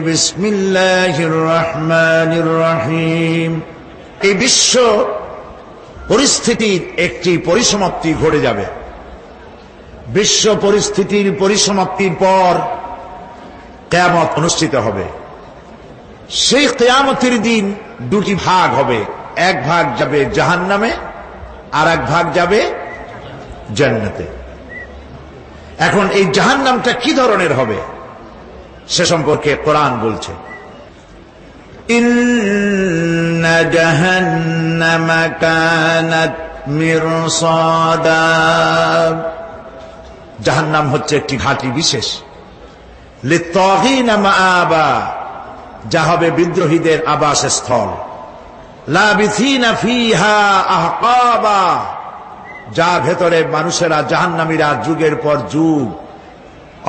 বিসমিল্লাহির রহমানির রহিম। এই বিশ্ব পরিস্থিতির একটি পরিসমাপ্তি ঘটে যাবে। বিশ্ব পরিস্থিতির পরিসমাপ্তির পর কিয়ামত অনুষ্ঠিত হবে। সেই কিয়ামতের দিন দুটি ভাগ হবে, এক ভাগ যাবে জাহান্নামে আর এক ভাগ যাবে জান্নাতে। এখন এই জাহান্নামটা কি ধরনের হবে সে সম্পর্কে কোরআন বলছে, ইন্না জাহান্নামা কানাত মিরসাদা। জাহান্নাম হচ্ছে একটি ঘাঁটি বিশেষ, লিত্তাগীনা মাআবা, যা হবে বিদ্রোহীদের আবাসস্থল, লাবিথিনা ফিহা আহকাবা, যার ভেতরে মানুষেরা জাহান্নামীরা যুগের পর যুগ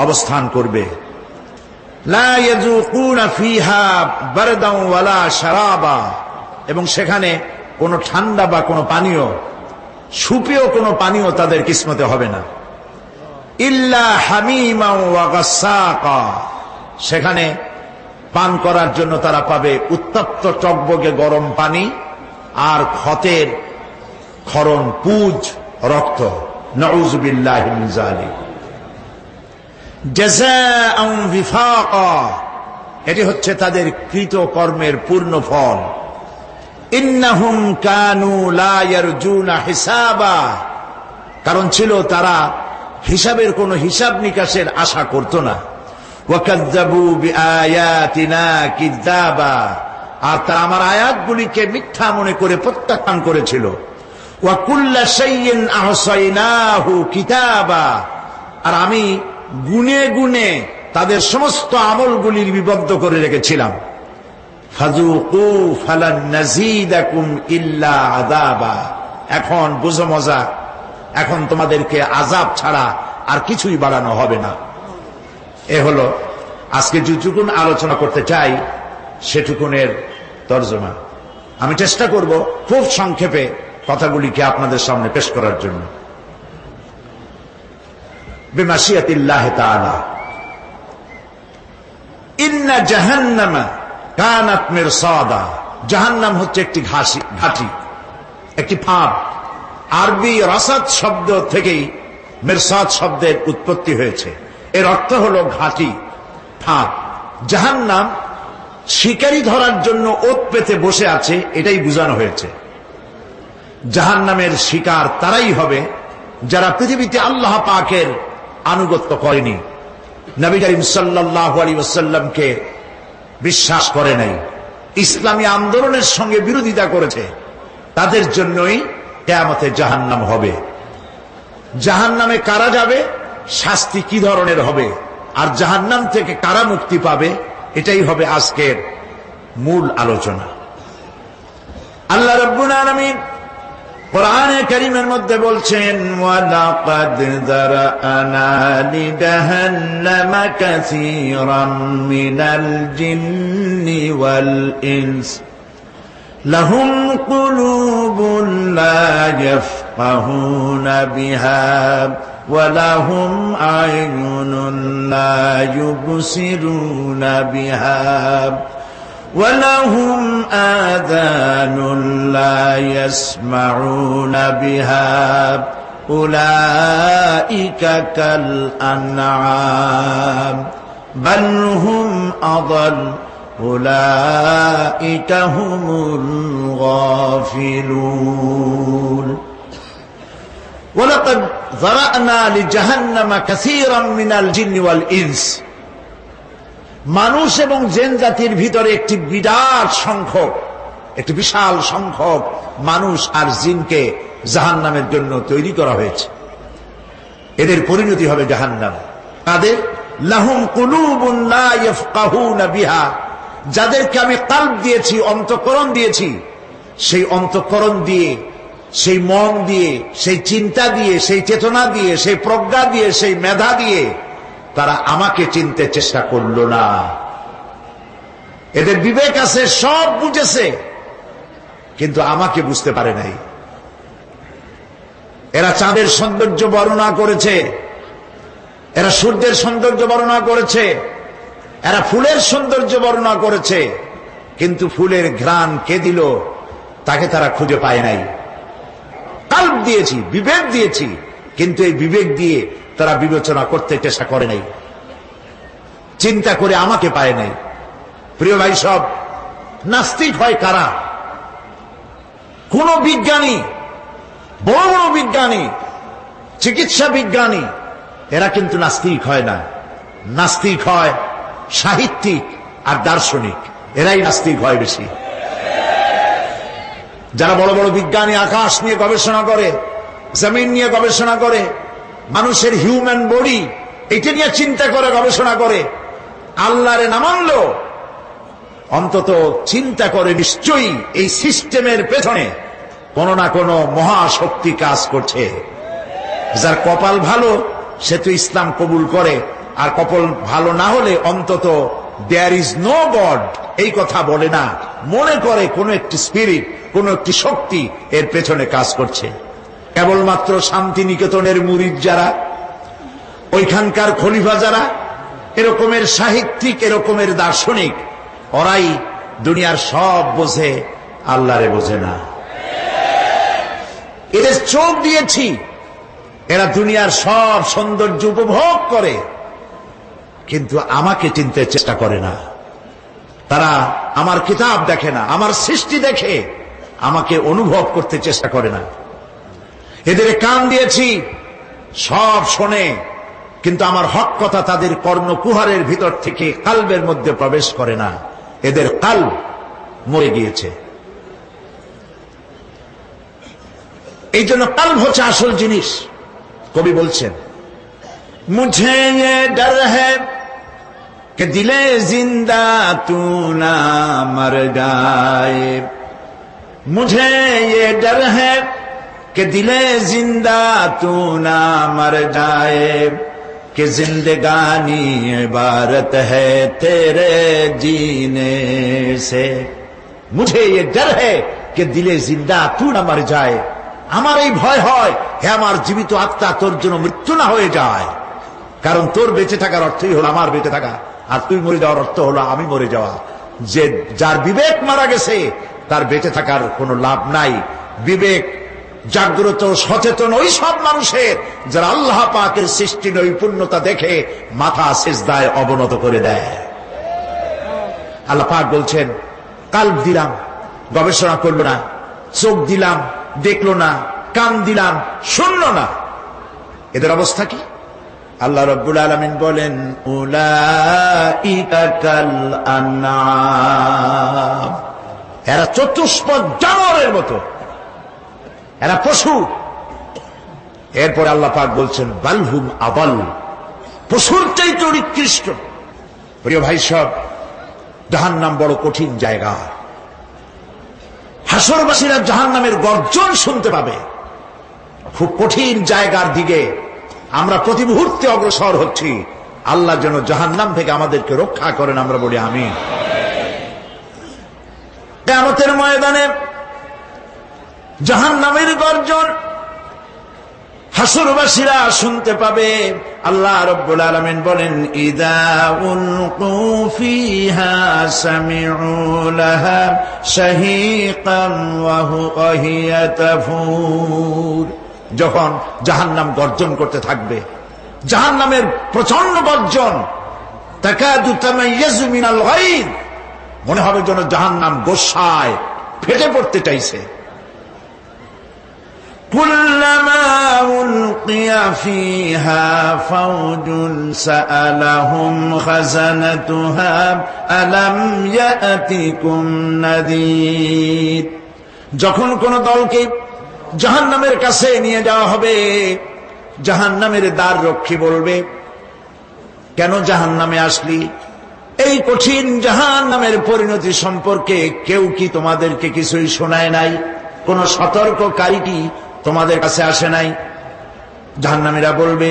অবস্থান করবে। লা ইয়াযুকুনা ফিহা বারদান ওয়ালা শারাবা, এবং সেখানে কোনো ঠান্ডা বা কোনো পানীয়, সুপেয় কোনো পানীয় তাদের কিসমতে হবে না। ইল্লা হামিমা ওয়া গাসসাকা, সেখানে পান করার জন্য তারা পাবে উত্তপ্ত টকবগে গরম পানি আর ক্ষতের ক্ষরণ পুজ রক্ত। নাউযু বিল্লাহি মিন যালিক। জাযাআন বিফাকা, এটি হচ্ছে তাদের কৃত কর্মের পূর্ণ ফল। ইন্নাহুম কানু লা ইয়ারজুনা হিসাবা, কারণ ছিল তারা হিসাবের কোনো হিসাব নিকাশের আশা করত না। ওয়াকাযযাবু বিআয়াতিনা কিযাবা, আর তারা আমার আয়াতগুলিকে মিথ্যা মনে করে প্রত্যাখ্যান করেছিল। ওয়া কুল্লা শাইইন আহসাইনাহু কিতাবা, আর আমি গুনে গুনে তাদের সমস্ত আমলগুলির বিবদ্ধ করে রেখেছিলাম। ফাযুকু ফালান নাযীদাকুম ইল্লা আযাবা, এখন বুঝো মজা, এখন তোমাদেরকে আযাব ছাড়া আর কিছুই বাড়ানো হবে না। এ হলো আজকে যেটুকুন আলোচনা করতে চাই সেটুকুনের তর্জমা। আমি চেষ্টা করব খুব সংক্ষেপে কথাগুলিকে আপনাদের সামনে পেশ করার জন্য। বিমাশিয়াতিল্লাহি তাআলা। ইন্না জাহান্নামা কানাত মিরসাদা, জাহান্নাম হচ্ছে একটি ঘাঁটি, একটি ফাঁদ। আরবি রাসাদ শব্দ থেকেই মিরসাদ শব্দের উৎপত্তি হয়েছে। এর অর্থ হলো ঘাঁটি, ফাঁদ। জাহান্নাম শিকারী ধরার জন্য ওত পেতে বসে আছে, এটাই বোঝানো হয়েছে। জাহান্নামের শিকার তারাই হবে যারা পৃথিবীতে আল্লাহ পাকের আনুগত্য করেনি, নবী করিম সাল্লাল্লাহু আলাইহি ওয়াসাল্লামকে বিশ্বাস করে নাই, ইসলামী আন্দোলনের সঙ্গে বিরোধিতা করেছে, তাদের জন্যই কিয়ামতে জাহান্নাম হবে। জাহান্নামে কারা যাবে, শাস্তি কি ধরনের হবে, আর জাহান্নাম থেকে কারা মুক্তি পাবে, এটাই হবে আজকের মূল আলোচনা। আল্লাহ রাব্বুল আলামিন কোরআনে কারীমের মধ্যে বলছেন, ওয়ালাকাদ যারানা লিজাহান্নামা কাসীরাম মিনাল জিন্নি ওয়াল ইনস লাহুম কুলুবুন লা ইয়াফকাহুনা বিহা ওয়া লাহুম আ'য়ুনুন লা ইউবসিরুনা বিহা وَلَهُمْ آذَانٌ لَا يَسْمَعُونَ بِهَا أُولَئِكَ كَالْأَنْعَامِ بَلْ هُمْ أَضَلُّ أُولَئِكَ هُمُ الْغَافِلُونَ وَلَقَدْ ذَرَأْنَا لِجَهَنَّمَ كَثِيرًا مِنَ الْجِنِّ وَالْإِنسِ, মানুষ এবং জিন জাতির ভিতরে একটি বিরাট সংখ্যক, একটি বিশাল সংখ্যক মানুষ আর জিনকে জাহান্নামের জন্য তৈরি করা হয়েছে। এদের পরিণতি হবে জাহান্নাম। তাদের লাহুম কুলুবুন লা ইয়াফকাহুনা বিহা, যাদেরকে আমি কলব দিয়েছি, অন্তঃকরণ দিয়েছি, সেই অন্তঃকরণ দিয়ে, সেই মন দিয়ে, সেই চিন্তা দিয়ে, সেই চেতনা দিয়ে, সেই প্রজ্ঞা দিয়ে, সেই মেধা দিয়ে তারা আমাকে চিনতে চেষ্টা করল না। এদের বিবেক আছে, সব বুঝেছে, কিন্তু আমাকে বুঝতে পারে নাই। এরা চাঁদের সৌন্দর্য বর্ণনা করেছে, এরা সূর্যের সৌন্দর্য বর্ণনা করেছে, এরা ফুলের সৌন্দর্য বর্ণনা করেছে, কিন্তু ফুলের ঘ্রাণ কে দিল তাকে তারা খুঁজে পায় নাই। কাল্ব দিয়েছি, বিবেক দিয়েছি, কিন্তু এই বিবেক দিয়ে তারা বিবেচনা করতে চেষ্টা করে নাই, চিন্তা করে আমাকে পায় নাই। প্রিয় ভাই সব, নাস্তিক হয় কারা? কোন বিজ্ঞানী, বড় বড় বিজ্ঞানী, চিকিৎসা বিজ্ঞানী, এরা কিন্তু নাস্তিক হয় না। নাস্তিক হয় সাহিত্যিক আর দার্শনিক, এরাই নাস্তিক হয় বেশি। যারা বড় বড় বিজ্ঞানী, আকাশ নিয়ে গবেষণা করে, জমিন নিয়ে গবেষণা করে, মানুষের হিউম্যান বডি এটা নিয়ে চিন্তা করে গবেষণা করে, আল্লাহরে না মানলো অন্তত চিন্তা করে নিশ্চয়ই এই সিস্টেমের পেছনে কোন না কোন মহাশক্তি কাজ করছে। যার কপাল ভালো সে তো ইসলাম কবুল করে, আর কপাল ভালো না হলে অন্তত দেয়ার ইজ নো গড এই কথা বলে না, মনে করে কোন একটি স্পিরিট, কোন একটি শক্তি এর পেছনে কাজ করছে। কেবলমাত্র শান্তিনিকেতনের মুরিদ যারা, ওইখানকার খলিফা যারা, এরকমের সাহিত্যিক, এরকমের দার্শনিক, ওরাই দুনিয়ার সব বোঝে, আল্লাহরে বোঝে না। এদের চোখ দিয়েছি, এরা দুনিয়ার সব সৌন্দর্য উপভোগ করে, কিন্তু আমাকে চিনতে চেষ্টা করে না। তারা আমার কিতাব দেখে না, আমার সৃষ্টি দেখে আমাকে অনুভব করতে চেষ্টা করে না। এদের কান দিয়েছি, সব শোনে, কিন্তু আমার হক কথা তাদের কর্ণকুহারের ভিতর থেকে কালবের মধ্যে প্রবেশ করে না। এদের কাল্ব মরে গিয়েছে। এই জন্য কাল্ব হচ্ছে আসল জিনিস। কবি বলছেন, মুঝে ये डर है कि दिले जिंदा तू ना मर जाए, मुझे ये डर है कि दिले जिंदा तू ना मर जाए, कि जिंदगानी इबारत है तेरे जीने से। मुझे ये डर है कि दिले जिंदा तू ना मर जाए, আমার এই ভয় হয় হে আমার জীবিত আত্মা তোর জন্য মৃত্যু না হয়ে যায়। কারণ তোর বেঁচে থাকার অর্থই হলো আমার বেঁচে থাকা, আর তুই মরে যাওয়ার অর্থ হলো আমি মরে যাওয়া। যে যার বিবেক মারা গেছে তার বেঁচে থাকার কোনো লাভ নাই। বিবেক জাগ্রত সচেতন ওই সব মানুষের যারা আল্লাহ পাকের সৃষ্টি নৈপুণ্যতা দেখে মাথা সিজদায় অবনত করে দেয়। আল্লাহ পাক বলছেন, কাল্ব দিলাম, গবেষণা করলো না, চোখ দিলাম, দেখলো না, কান দিলাম, শুনলো না। এদের অবস্থা কি? আল্লাহ রাব্বুল আলামিন বলেন, উলাইকা কাল আনআম, এরা চতুষ্পদ জানোয়ারের মতো, এরা পশু। এরপর আল্লাহ পাক বলছেন, বালহুম আদাল, পশুর চাইতে নিকৃষ্ট। প্রিয় ভাই সব, জাহান্নাম বড় কঠিন জায়গা। হাসরবাসীরা জাহান্নামের গর্জন শুনতে পাবে। খুব কঠিন জায়গার দিকে আমরা প্রতি মুহূর্তে অগ্রসর হচ্ছি। আল্লাহ যেন জাহান্নাম থেকে আমাদেরকে রক্ষা করেন, আমরা বলি আমিন। কিয়ামতের ময়দানে জাহান্নামের গর্জন হাসরবাসীরা শুনতে পাবে। আল্লাহ রাব্বুল আলামিন বলেন, ইযা উলকু ফিহা সামিউ লাহা শাহীকান ওয়া হিয়া তাফুর। যখন জাহান্নাম গর্জন করতে থাকবে, জাহান্নামের প্রচন্ড গর্জন, তাকাদু তামাইয়াজু মিনাল গায়দ, মনে হবে যেন জাহান্নাম গোসায় ফেটে পড়তে চাইছে। কুল্লামা উলকিয়া ফিহা ফাওজুন সাআলাহুম খাজানাতুহা আলাম ইয়াতিকুম নাযীর। যখন কোন দলকে জাহান্নামের কাছে নিয়ে যাওয়া হবে, জাহান্নামের দ্বার রক্ষী বলবে, কেন জাহান্নামে আসলি? এই কঠিন জাহান্নামের পরিণতি সম্পর্কে কেউ কি তোমাদেরকে কিছুই শোনায় নাই? কোন সতর্ককারী কি তোমাদের কাছে আসে নাই? জাহান্নামীরা বলবে,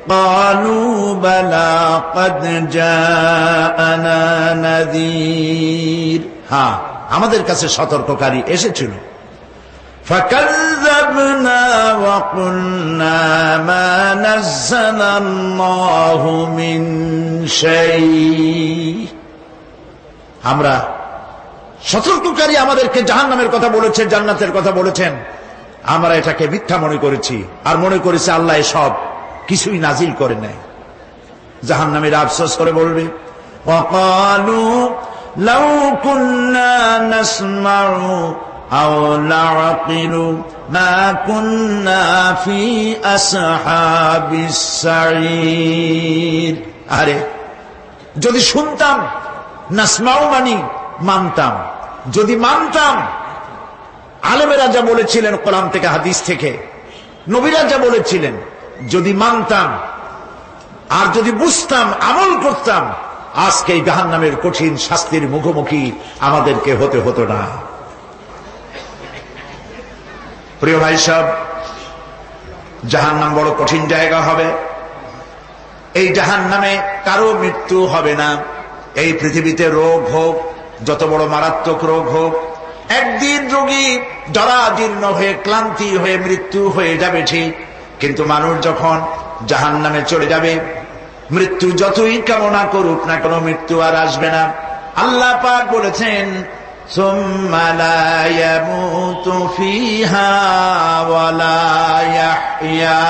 ক্বালু বালা ক্বাদ জাআনা নাযীর, হ্যাঁ আমাদের কাছে সতর্ককারী এসেছিল। فكذبنا وقلنا ما نزل الله من شيء। আমরা সতর্ককারী আমাদেরকে জাহান্নামের কথা বলেছেন, জান্নাতের কথা বলেছেন, আমরা এটাকে মিথ্যা মনে করেছি আর মনে করেছি আল্লাহ সব কিছুই নাজিল করে নাই। জাহান্নামীরা আফসোস করে বলবে, وقالوا لو كنا نسمع أو نعقل ما كنا في أصحاب السعير। আরে যদি শুনতাম, নাসমাউ মানি মানতাম, যদি মানতাম আলেমেরা যা বলেছিলেন কোরআন থেকে হাদিস থেকে, নবীরা যা বলেছিলেন, যদি মানতাম আর যদি বুঝতাম, আমল করতাম, আজকে এই জাহান্নামের কঠিন শাস্তির মুখোমুখি আমাদেরকে হতে হতো না। প্রিয় ভাই সব, জাহান্নাম বড় কঠিন জায়গা হবে। এই জাহান্নামে কারো মৃত্যু হবে না। এই পৃথিবীতে রোগ হোক, যত বড় মারাত্মক রোগ হোক, একদিন রোগী জরাজীর্ণ হয়ে ক্লান্তি হয়ে মৃত্যু হয়ে যাবে ঠিক, কিন্তু মানুষ যখন জাহান্নামে চলে যাবে, মৃত্যু যতই কামনা করুক না কেন, মৃত্যু আর আসবে না। আল্লাহ পাক বলেছেন, সুম্মা লা ইয়ামুতু ফিহা ওয়া লা ইয়াহইয়া।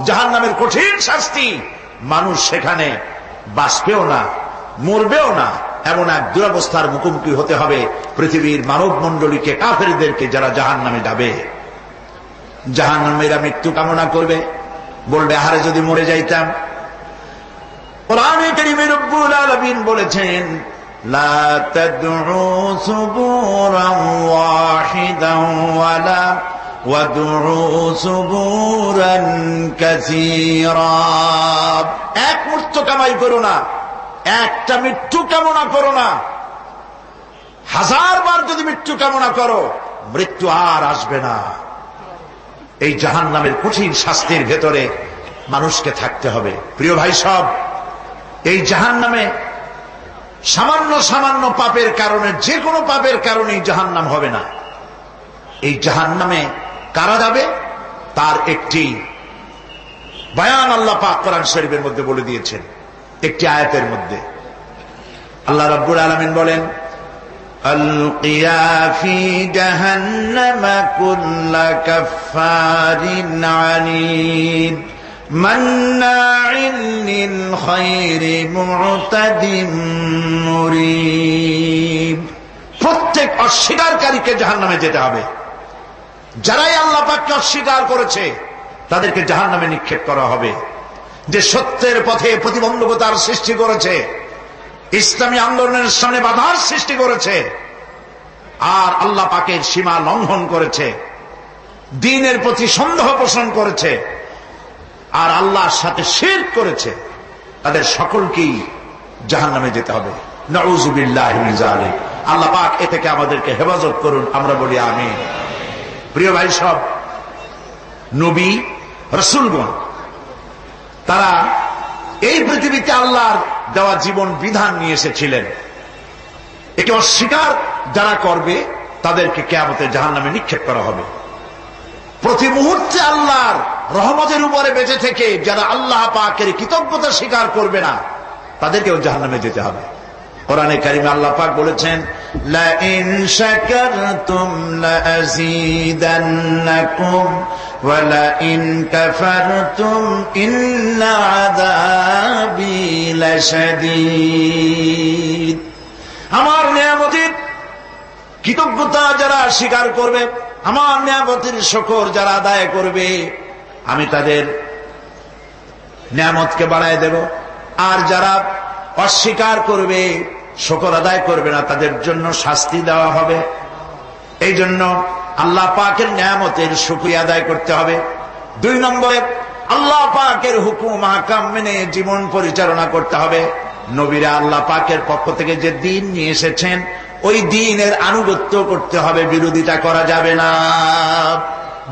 জাহান্নামের কঠিন শাস্তি, মানুষ সেখানে বাঁচবেও না, মরবেও না, এমন এক দুরবস্থার মুখোমুখি হতে হবে পৃথিবীর মানব মণ্ডলীকে, কাফেরদেরকে, যারা জাহান্নামে যাবে। জাহান্নামীরা মৃত্যু কামনা করবে, বলবে আহারে যদি মরে যাইতাম। কোরআনে কারীমে রব্বুল আলামিন বলেছেন, লা তাদউ সুবুরান ওয়াহিদান ওয়ালা ওয়াদউ সুবুরান কাসীরা। এক মৃত্যু কামাই করো না, একটা মৃত্যু কামনা করো না। 1000 বার যদি মৃত্যু কামনা করো, মৃত্যু আর আসবে না। এই জাহান্নামের কঠিন শাস্তির ভেতরে মানুষকে থাকতে হবে। প্রিয় ভাই সব, এই জাহান্নামে সামান্য সামান্য পাপের কারণে, যে কোনো পাপের কারণেই জাহান্নাম হবে না। এই জাহান্নামে কারা যাবে তার একটি বয়ান আল্লাহ পাক কোরআন শরীফের মধ্যে বলে দিয়েছেন। একটি আয়াতের মধ্যে আল্লাহ রাব্বুল আলামিন বলেন, আলকিয়া ফি জাহান্নাম কুল্লা কাফফারিন আনিদ মান্নাইন লিল খায়রি মু'তাদিম মুরিব। প্রত্যেক অস্বীকারীকে জাহান্নামে যেতে হবে। যারাই আল্লাহ পাককে অস্বীকার করেছে তাদেরকে জাহান্নামে নিক্ষেপ করা হবে। যে সত্যের পথে প্রতিবন্ধকতার সৃষ্টি করেছে, ইসলামী আন্দোলনের সামনে বাধার সৃষ্টি করেছে, আর আল্লাহ পাকের সীমা লঙ্ঘন করেছে, দ্বীনের প্রতি সন্দেহ পোষণ করেছে, আর আল্লাহর সাথে শিরক করেছে, তাদের সকলকেই জাহান্নামে যেতে হবে। নাউযুবিল্লাহি মিন যালিক। আল্লাহ পাক এ থেকে আমাদেরকে হেফাজত করুন, আমরা বলি আমিন। প্রিয় ভাই সব, নবী রাসূলগণ তারা এই পৃথিবীতে আল্লাহর দেওয়া জীবন বিধান নিয়ে এসেছিলেন। একে অস্বীকার যারা করবে তাদেরকে কিয়ামতে জাহান্নামে নিক্ষেপ করা হবে। প্রতি মুহূর্তে আল্লাহর রহমতের উপরে বেঁচে থেকে যারা আল্লাহ পাকের কৃতজ্ঞতা স্বীকার করবে না, তাদেরকেও জাহান্নামে যেতে হবে। কোরআনে কারিমে আল্লাহ পাক বলেছেন, লা ইন শাকারতুম লা আযীদান্নাকুম ওয়া লা ইন কাফারতুম ইন্না আযাবি লাশাদীদ। আমার নিয়ামতের কৃতজ্ঞতা যারা স্বীকার করবে, আমার নিয়ামতের শুকর যারা আদায় করবে, আমি তাদের নিয়ামতকে বাড়ায় দেব। আর যারা অস্বীকার করবে, শুকর আদায় করবে না, তাদের জন্য শাস্তি দেওয়া হবে। এই জন্য আল্লাহ পাকের নিয়ামতের শুকরিয়া আদায় করতে হবে। 2 নম্বরে আল্লাহ পাকের হুকুম আহকাম মেনে জীবন পরিচালনা করতে হবে। নবীরা আল্লাহ পাকের পক্ষ থেকে যে দ্বীন নিয়ে এসেছেন, ওই দ্বীনের আনুগত্য করতে হবে, বিরোধিতা করা যাবে না।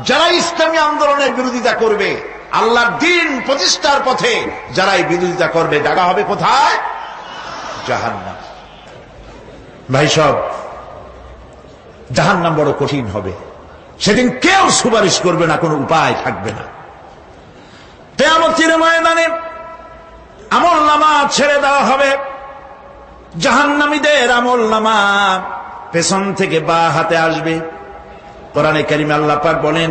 যারা ইসলামী আন্দোলনের বিরোধিতা করবে, আল্লাহর দ্বীন প্রতিষ্ঠার পথে যারাই বিরোধিতা করবে, জায়গা হবে কোথায়? জাহান্নাম। ভাই সব, জাহান্নাম বড় কঠিন হবে। সেদিন কেউ সুপারিশ করবে না, কোনো উপায় থাকবে না। কিয়ামতের ময়দানে আমলনামা ছেড়ে দেওয়া হবে। জাহান্নামীদের আমলনামা পেছন থেকে বা হাতে আসবে। কোরআনে কারিমে আল্লাহ পাক বলেন,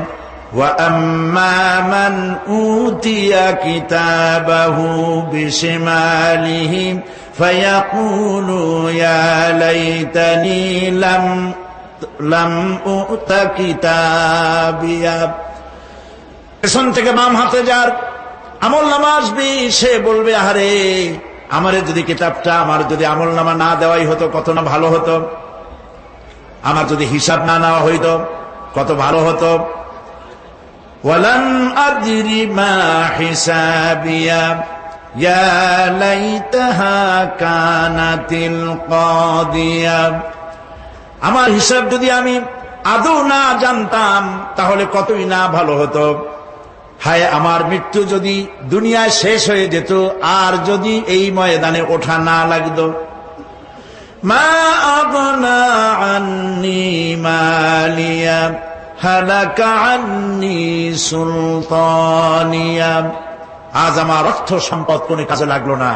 ওয়া আম্মা মান উতিয়া কিতাবাহু বিশিমালিহি ফায়াকুলু ইয়া লাইতানি লাম উতা কিতাবিয়া। পেছন থেকে বাম হাতে যার আমলনামা আসবে, সে বলবে, আহারে আমারে যদি কিতাবটা, আমার যদি আমলনামা না দেওয়াই হতো কত না ভালো হতো, আমার যদি হিসাব না নেওয়া হইতো কত ভালো হতো। ওয়ালাম আদরি মা হিসাবিয়া ইয়া লাইতাহা কানাতিল কাদিয়া। আমার হিসাব যদি আমি আদৌ না জানতাম তাহলে কতই না ভালো হতো। হায় আমার মৃত্যু যদি দুনিয়ায় শেষ হয়ে যেত, আর যদি এই ময়দানে ওঠা না লাগতো। মা আগনা আন্নি মালিয়া হালাকা আন্নি সুলতানিয়া। আজ আমার অর্থ সম্পদ কোনো কাজে লাগলো না,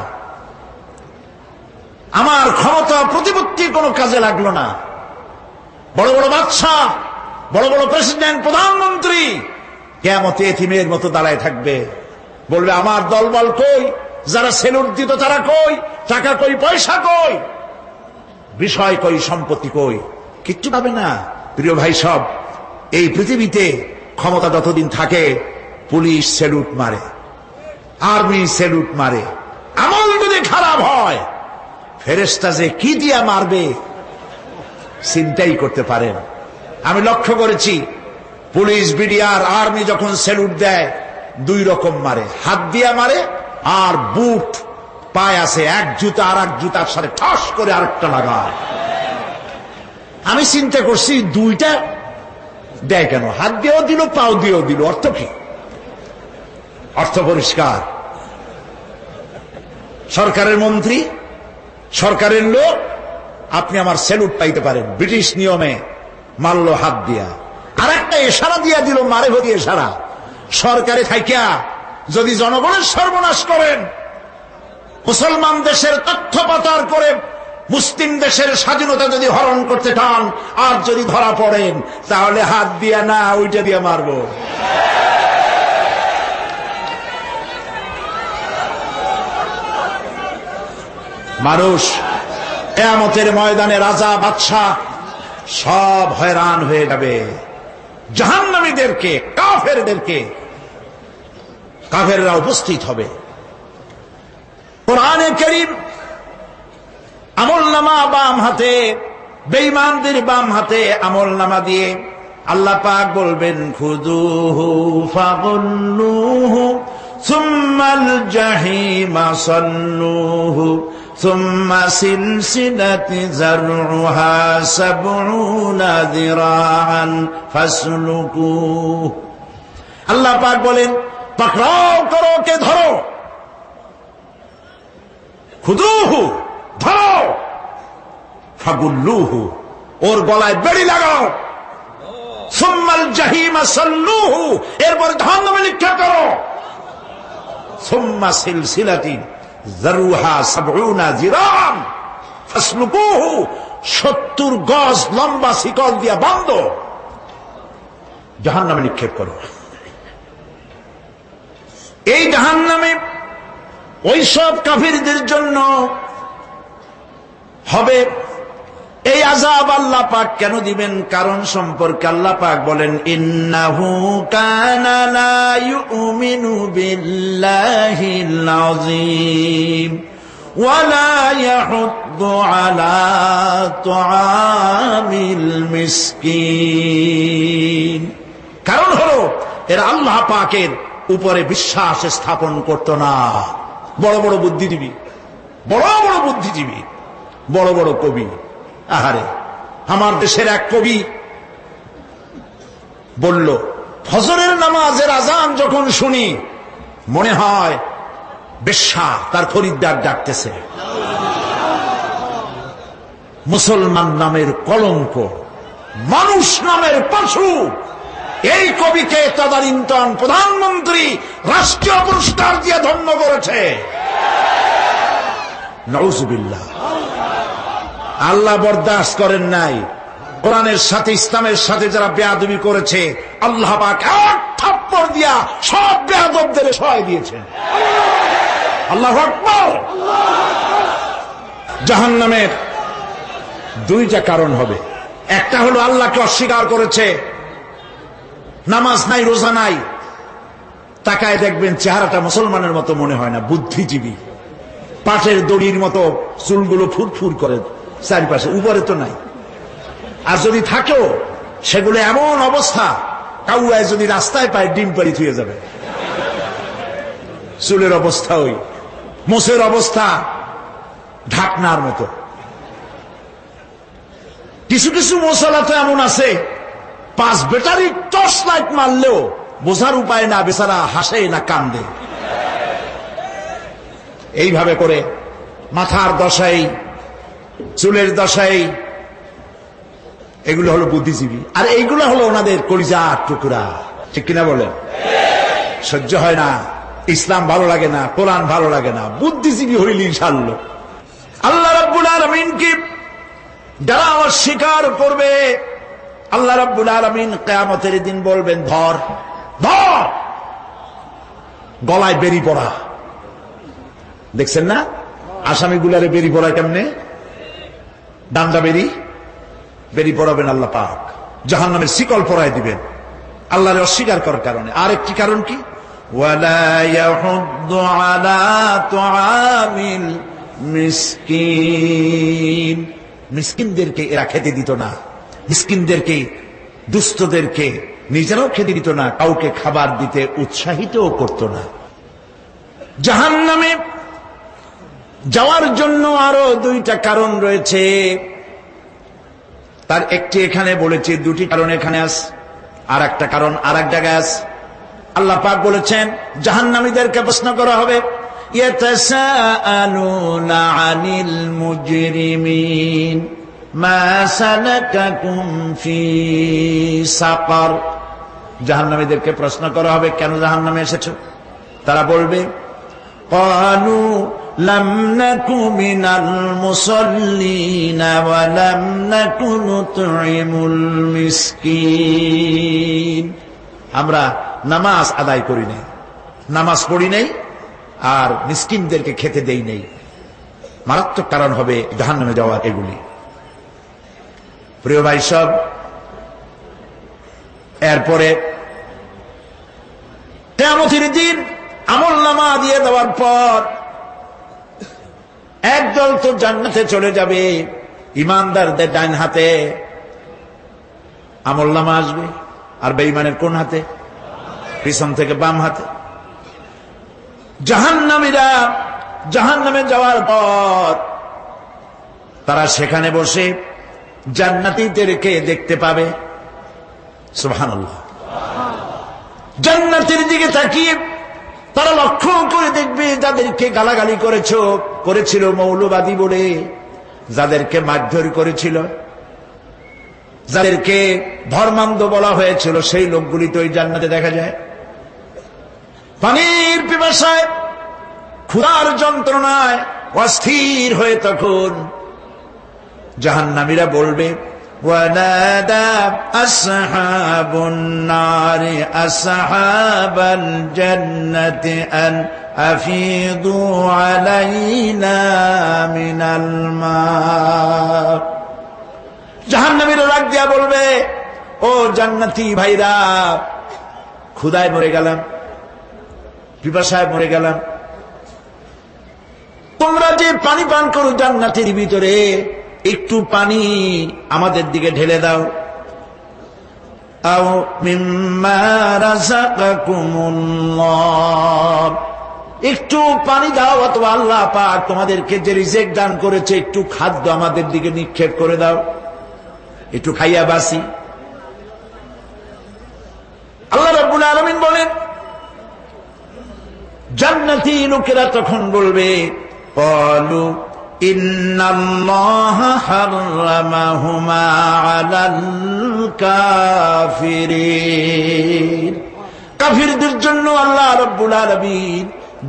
আমার ক্ষমতা প্রতিপত্তি কোনো কাজে লাগলো না। বড় বড় বাদশা, বড় বড় প্রেসিডেন্ট, প্রধানমন্ত্রী কিয়ামতে এতিমের মতো দাঁড়ায় থাকবে, বলবে আমার দলবল কই, যারা সেলুট দিত তারা কই, টাকা কই, পয়সা কই, বিষয় কই, সম্পত্তি কই, কিচ্ছু পাবে না। প্রিয় ভাই সব, এই পৃথিবীতে ক্ষমতা যতদিন থাকে পুলিশ সেলুট মারে, আর্মি সেলুট মারে। আমল যদি খারাপ হয় ফেরেশতা যে কি দিয়া মারবে চিন্তাই করতে পারেন। আমি লক্ষ্য করেছি পুলিশ, বিডিআর, আর্মি যখন সেলুট দেয় দুই রকম মারে, হাত দিয়া মারে আর বুট পায় আছে, এক জুতা আর এক জুতার সাথে ঠাস করে আরেকটা লাগায়। আমি চিন্তা করছি দুইটা দেয় কেন, হাত দিয়েও দিল পাও দিয়েও দিল, অর্থ কি? অর্থ পরিষ্কার। সরকারের মন্ত্রী, সরকারের লোক, আপনি আমার সেলুট পাইতে পারেন, ব্রিটিশ নিয়মে মারল হাত দিয়া, আর একটা ইশারা দিয়া দিল, মারে ভরি ইশারা। সরকারে থাইকা যদি জনগণের সর্বনাশ করেন, মুসলমান দেশের তথ্য পাচার করে মুসলিম দেশের স্বাধীনতা যদি হরণ করতে চান, আর যদি ধরা পড়েন তাহলে হাত দিয়া না ওইটা দিয়া মারব। মানুষ কিয়ামতের ময়দানে রাজা বাদশা সব হয়রান হয়ে যাবে। জাহান্নামীদেরকে, কাফেরদেরকে, কাফেররা উপস্থিত হবে। কোরআনে কারীম আমলনামা বাম হাতে, বেঈমানদের বাম হাতে আমলনামা দিয়ে আল্লাহ পাক বলবেন, খুযুহু ফাগুল্লুহু সুম্মাল জাহিমা সাল্লুহু সুম্মা সিলসিলাতি যারউহা সাবউনা যিরাআন ফাসলুকুহু। আল্লাহ পাক বলেন, পাকড়াও করো, কে ধরো, খুযুহু ধরো, ফাগুল্লুহু ওর গলায় বেড়ি লাগাও, সুম্মাল জাহিমা সাল্লুহু এরপরে জাহান্নামে নিক্ষেপ করো, সুম্মা সিলসিলাতি যারউহা সাবউনা যিরাআন ফাসলুকুহু 70 গজ লম্বা শিকল দিয়া বাঁধ, জাহান্নামে নিক্ষেপ করো। এই জাহান্নামে ওইসব কাফিরদের জন্য হবে এই আযাব। আল্লাহ পাক কেন দিবেন কারণ সম্পর্কে আল্লাহ পাক বলেন, ইন্নাহু কানা লা ইউমিনু বিল্লাহিল আযীম ওয়া লা ইয়াহুদ্দু আলা তুআমিল মিসকিন। কারণ হলো এরা আল্লাহ পাকের উপরে বিশ্বাস স্থাপন করত না। বড় বড় বুদ্ধিজীবী, বড় বড় বুদ্ধিজীবী, বড় বড় কবি। আহারে, আমার দেশের এক কবি বলল, ফজরের নামাজের আজান যখন শুনি মনে হয় বেশ্যা তার খরিদ্দার ডাকতেছে। মুসলমান নামের কলঙ্ক মানুষ নামের পশু। এই কবিকে তদানীন্তন প্রধানমন্ত্রী রাষ্ট্রীয় পুরস্কার দিয়ে ধন্য করেছে। নাউজুবিল্লাহ। আল্লাহ বরদাস্ত করেন নাই। কোরআনের সাথে ইসলামের সাথে যারা বেয়াদবি করেছে, আল্লাহ পাক এক থাপ্পড় দিয়া সব বেয়াদবদের সহায় দিয়েছেন। আল্লাহু আকবার। জাহান্নামের দুইটা কারণ হবে। একটা হলো আল্লাহকে অস্বীকার করেছে, নামাজ নাই, রোজা নাই, তাকায় দেখবেন চেহারাটা মুসলমানের মতো মনে হয় না, বুদ্ধিজীবী, পাটের দড়ির মতো চুলগুলো ফুরফুর করে চারিপাশে, উপরে তো নাই। আর যদি থাকেও সেগুলো এমন অবস্থা, কাউয়ায় যদি রাস্তায় পায় ডিম পাড়ি থুয়ে যাবে। চুলের অবস্থা ওই, মোষের অবস্থা ঢাকনার মতো। কিছু কিছু মশলা তো এমন আছে, 5 ব্যাটারি টর্চ লাইট মারলেও বোঝার উপায় না, বেচারা হাসে না কান্দে। এইভাবে করে মাথার দশাই, চুলের দশাই, এগুলো হলো বুদ্ধিজীবী। আর এইগুলো হলো ওনাদের কলিজার টুকরা। ঠিক কিনা বলেন? সহ্য হয় না, ইসলাম ভালো লাগে না, কোরআন ভালো লাগে না, বুদ্ধিজীবী হইলি ইনশাআল্লাহ। আল্লাহ রাব্বুল আলামিনকে যারা অস্বীকার করবে, আল্লাহ রাব্বুল আলামিন কিয়ামতের দিন বলবেন, ধর ধর, গলায় বেরি পড়া। দেখছেন না আসামিগুলারে বেরি পড়া কেমনে? ডান্ডা বেরি পড়াবেন আল্লাহ পাক, জাহান্নামের শিকল পরায় দিবেন আল্লাহরে অস্বীকার করার কারণে। আর একটি কারণ কি? ওয়ালা ইয়াহুদ্দু আলা তুআমিল মিসকিন। মিসকিনদেরকে এরা খেতে দিত না, মিসকিনদেরকে, দুস্থদেরকে নিজেরাও খেতে দিত না, কাউকে খাবার দিতে উৎসাহিতও করত না। জাহান্নামে যাওয়ার জন্য আরো দুইটা কারণ রয়েছে, তার একটি এখানে বলেছি, দুটি কারণ এখানে আছে, আর একটা কারণ আর এক জায়গায় আছে। আল্লাহ পাক বলেছেন জাহান্নামীদেরকে প্রশ্ন করা হবে, ইয়াতাসাআলুনা আনিল মুজরিমিন মা সালাকাকুম ফি সাকার। জাহান্নামীদেরকে প্রশ্ন করা হবে, কেন জাহান্নামে এসেছো? তারা বলবে, ক্বালু লাম নাকু মিনাল মুসাল্লিনা ওয়া লাম নাকু নুতঈমুল মিসকিন। আমরা নামাজ আদায় করি নাই, নামাজ পড়ি নাই, আর মিসকিনদেরকে খেতে দেই নাই। মারাত্মক কারণ হবে জাহান্নামে যাওয়ার এগুলি। প্রিয় ভাই সব, এরপরে কিয়ামতের দিন আমলনামা দিয়ে দেওয়ার পর একদল তো জান্নাতে চলে যাবে, ইমানদারদের ডান হাতে আমলনামা আসবে, আর বেঈমানের কোন হাতে? পিছন থেকে বাম হাতে। জাহান্নামীরা জাহান্নামে যাওয়ার পর তারা সেখানে বসে জান্নাতীদেরকে দেখতে পাবে। সুবহানাল্লাহ। জান্নাতের দিকে তাকিয়ে তারা লক্ষ্য করে দেখবে, যাদেরকে গালাগালি করেছিল মৌলবাদী বলে, যাদেরকে মারধর করেছিল, যাদেরকে ধর্মান্ধ বলা হয়েছিল, সেই লোকগুলি তো ওই জান্নাতে দেখা যায়। পানির পিপাসায়, ক্ষুধার যন্ত্রণায় অস্থির হয়ে তখন জাহান্নামীরা বলবে, ওয়ানাদা আসহাবুন নারি আসহাবাল জান্নাতি আন আফিদু আলাইনা মিনাল মা। জাহান্নামীরা ডাক দিয়া বলবে, ও জান্নাতি ভাইরা, ক্ষুধায় মরে গেলাম, পিপাসায় মরে গেলাম, তোমরা যে পানি পান করো জান্নাতের ভিতরে, একটু পানি আমাদের দিকে ঢেলে দাও। আও মিম্মা রাযাকাকুমুল্লাহ, একটু পানি দাও, অথবা আল্লাহ পাক তোমাদেরকে যে রিজিক দান করেছে একটু খাদ্য আমাদের দিকে নিক্ষেপ করে দাও, একটু খাইয়া বাসি। আল্লাহ রাব্বুল আলামিন বলেন, জান্নাতি লোকেরা তখন বলবে, ক্বালু ইন্নাল্লাহা হাররামাহুমা আলাল কাফিরিন। কাফিরদের জন্য আল্লাহ রাব্বুল আলামিন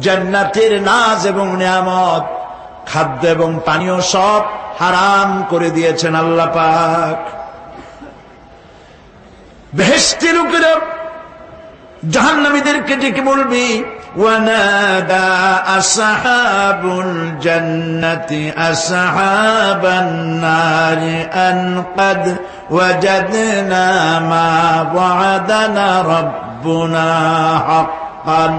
জান্নাতের নাজ এবং নিয়ামত, খাদ্য এবং পানীয় সব হারাম করে দিয়েছেন আল্লাহ পাক। বেহেশতি লোকেরা জাহান্নামীদেরকে ডেকে বলবি, ওয়ানাদা আসহাবুল জান্নাতি আসহাবান নারি আন ক্বাদ ওয়াজাদনা মা ওয়া'আদানা রাব্বুনা হাক্কান।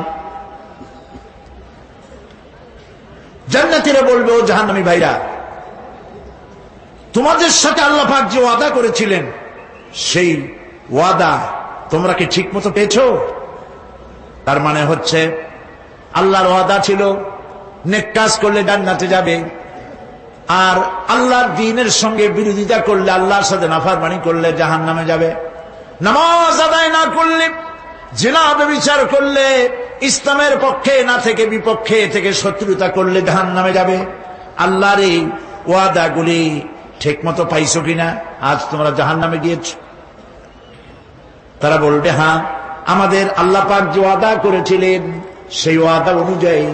জান্নাতীরা বলবে, ও জাহান্নামী ভাইরা, তোমাদের সাথে আল্লাহ পাক যে ওয়াদা করেছিলেন সেই ওয়াদা তোমরা কি ঠিক মতো পেয়েছো? তার মানে হচ্ছে আল্লাহর ওয়াদা ছিল নেক কাজ করলে জান্নাতে যাবে, আর আল্লাহর দ্বীনের সঙ্গে বিরোধিতা করলে, আল্লাহর সাথে নাফরমানি করলে জাহান্নামে যাবে। নামাজ আদায় না করলে, জিনা ব্যভিচার করলে, ইসলামের পক্ষে না থেকে বিপক্ষে থেকে শত্রুতা করলে জাহান্নামে যাবে। আল্লাহর এই ওয়াদাগুলি ঠিক মতো পাইছো কিনা? আজ তোমরা জাহান্নামে গিয়েছো। তারা বলবে, হ্যাঁ, আমাদের আল্লাহ পাক যে ওয়াদা করেছিলেন সেই ওয়াদা অনুযায়ী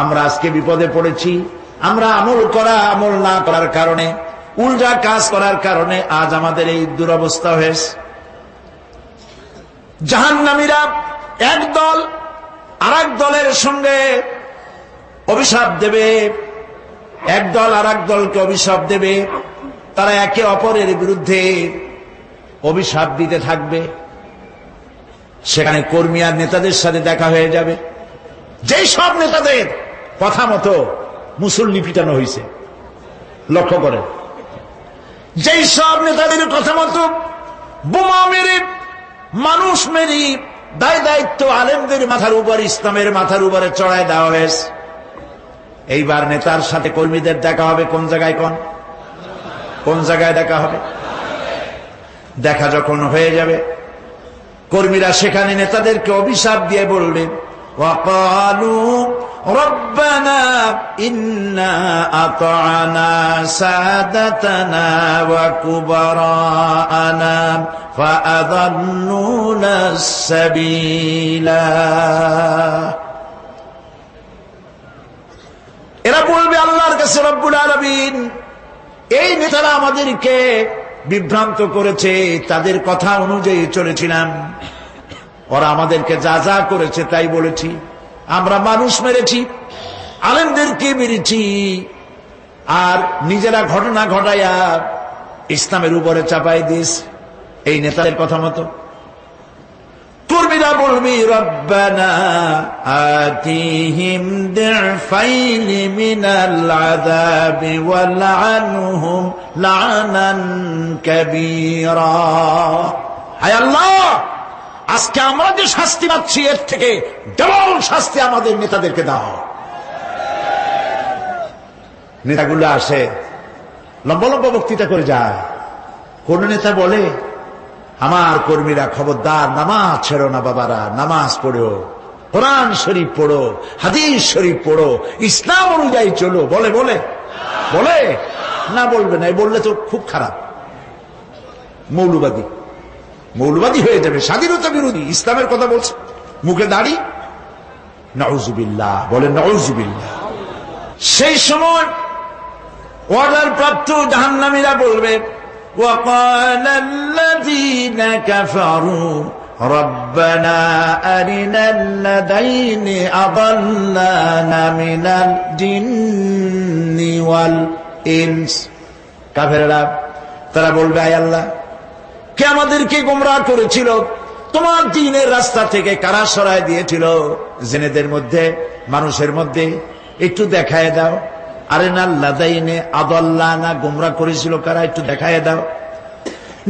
আমরা আজকে বিপদে পড়েছি। আমরা আমল না করার কারণে, উল্টা কাজ করার কারণে আজ আমাদের এই দুরবস্থা হয়েছে। জাহান্নামীরা এক দল আরেক দলের সঙ্গে অভিশাপ দেবে, এক দল আরেক দলকে অভিশাপ দেবে। তারা একে অপরের বিরুদ্ধে অভিশাপ দিতে থাকবে। সেখানে কর্মী আর নেতাদের সাথে দেখা হয়ে যাবে। যেই সব নেতাদের কথা মতো মুসল্লি পিটানো হয়েছে, লক্ষ্য করেন, যেই সব নেতাদের কথা মতো বোমা মেরে, মানুষ মেরে, দায়িত্ব আলেমদের মাথার উপর, ইসলামের মাথার উপরে চড়ায় দেওয়া হয়েছে। এইবার নেতার সাথে কর্মীদের দেখা হবে কোন জায়গায়? কোন জায়গায় দেখা হবে? দেখা যখন হয়ে যাবে, কর্মীরা সেখানে নেতাদেরকে অভিশাপ দিয়ে বলবে, ওয়াকালু রব্বানা ইন্না আতা'না সাদাতানা ওয়া কুবারা'না ফাআযাল্লুনা সাবিলা। এরা বলবে আল্লাহর কাছে, রব্বুল আলামিন, এই নেতারা আমাদেরকে বিভ্রান্ত করেছে, তাদের কথা অনুযায়ী চলেছিলাম, ওরা আমাদেরকে যা যা করেছে তাই বলেছি। আমরা মানুষ মেরেছি, আলেমদেরকে মেরেছি, আর নিজেরা ঘটনা ঘটাইয়া ইসলামের উপরে চাপাই দিস এই নেতাদের কথা মতো। কর্মীরা বলবি, রব্বানা আতিহিম দি'ফাইনি মিনাল আযাবি ওয়ালআনহুম লা'নান কাবীরা। হায় আল্লাহ, আজকে আমরা যে শাস্তি পাচ্ছি এর থেকে ডবল শাস্তি আমাদের নেতাদেরকে দাও। নেতাগুলো আসে, লম্বা লম্বা বক্তৃতা করে যায়। কোন নেতা বলে, আমার কর্মীরা খবরদার, নামাজ ছেড়ো না বাবারা, নামাজ পড়ো, কোরআন শরীফ পড়ো, হাদিস শরীফ পড়ো, ইসলাম অনুযায়ী চলো। বলে বলে বলে না, বলবে না। বললে তো খুব খারাপ, মৌলবাদী হয়ে যাবে, স্বাধীনতা বিরোধী। ইসলামের কথা বলছে, মুখে দাড়ি, নাউজুবিল্লাহ, বলেন নাউজুবিল্লাহ। সেই সময় অর্ডার প্রাপ্ত জাহান্নামীরা বলবে, وقال الذين كفروا ربنا أرنا الذين أضلانا من الجن والإنس। কাফেররা তারা বলবে, আয় আল্লাহ, কে আমাদেরকে গোমরাহ করেছিল, তোমার দ্বীনের রাস্তা থেকে কারা সরায় দিয়েছিল, জিনেদের মধ্যে মানুষের মধ্যে একটু দেখায় দাও। আরেনাল লাদাইনে আদাল্লানা, গোমরাহ করেছিল কারা, একটু দেখায় দাও।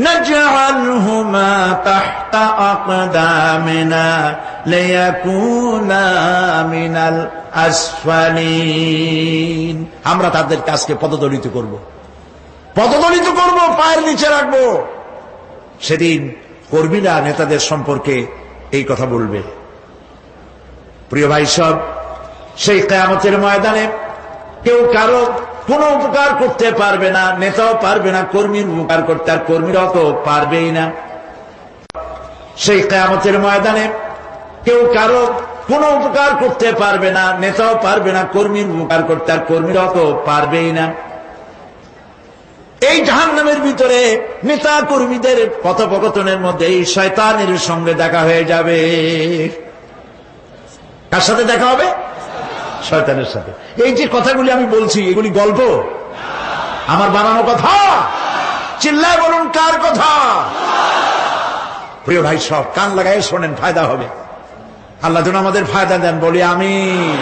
নাজআলহুমা তাহতা আকদামিনা লিয়াকুনা মিনাল আসফালিন। আমরা তাদের কাজকে পদদলিত করব, পায়ের নিচে রাখবো। সেদিন কর্মীরা নেতাদের সম্পর্কে এই কথা বলবে। প্রিয় ভাই সব, সেই কিয়ামতের ময়দানে কেউ কারো কোনো উপকার করতে পারবে না, নেতাও পারবে না কর্মীর উপকার করতে, আর কর্মীরাও তো পারবেই না। সেই কিয়ামতের ময়দানে কেউ কারো কোনো উপকার করতে পারবে না, নেতাও পারবে না কর্মীর উপকার করতে, আর কর্মীরাও তো পারবেই না। এই জাহান্নামের ভিতরে নেতা কর্মীদের কথোপকথনের মধ্যে এই শয়তানের সঙ্গে দেখা হয়ে যাবে। কার সাথে দেখা হবে? শয়তানের সাথে। এই যে কথাগুলি আমি বলছি, এগুলি গল্প, আমার বানানো কথা? চিল্লায় বলুন কার কথা? প্রিয় ভাই, সব কান লাগাই শোনেন, ফায়দা হবে। আল্লাহ যেন আমাদের ফায়দা দেন, বলি আমিন।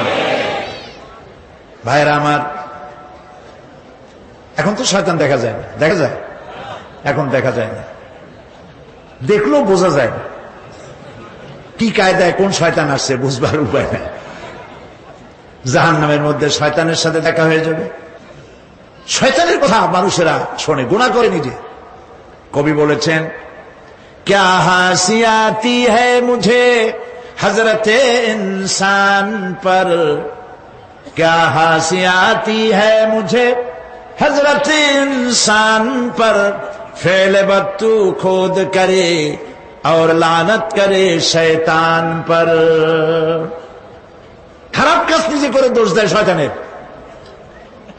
ভাইরা আমার, এখন তো শয়তান দেখা যায় না, দেখা যায়? এখন দেখা যায় না, দেখলেও বোঝা যায় না কি কায়দায় কোন শয়তান আসছে, বুঝবার উপায় নেই। জাহান্নামের মধ্যে শয়তানের সাথে দেখা হয়ে যাবে। শয়তানের কথা মানুষেরা শোনে, গুনাহ করে নিজে। কবি বলেছেন, क्या हंसी आती है मुझे हजरते इंसान पर, क्या हंसी आती है मुझे हजरते इंसान पर, फेल बत्तू खुद करे और लानत करे शैतान पर। খারাপ কাজ নিজে করে দোষ দেয় শয়তানের।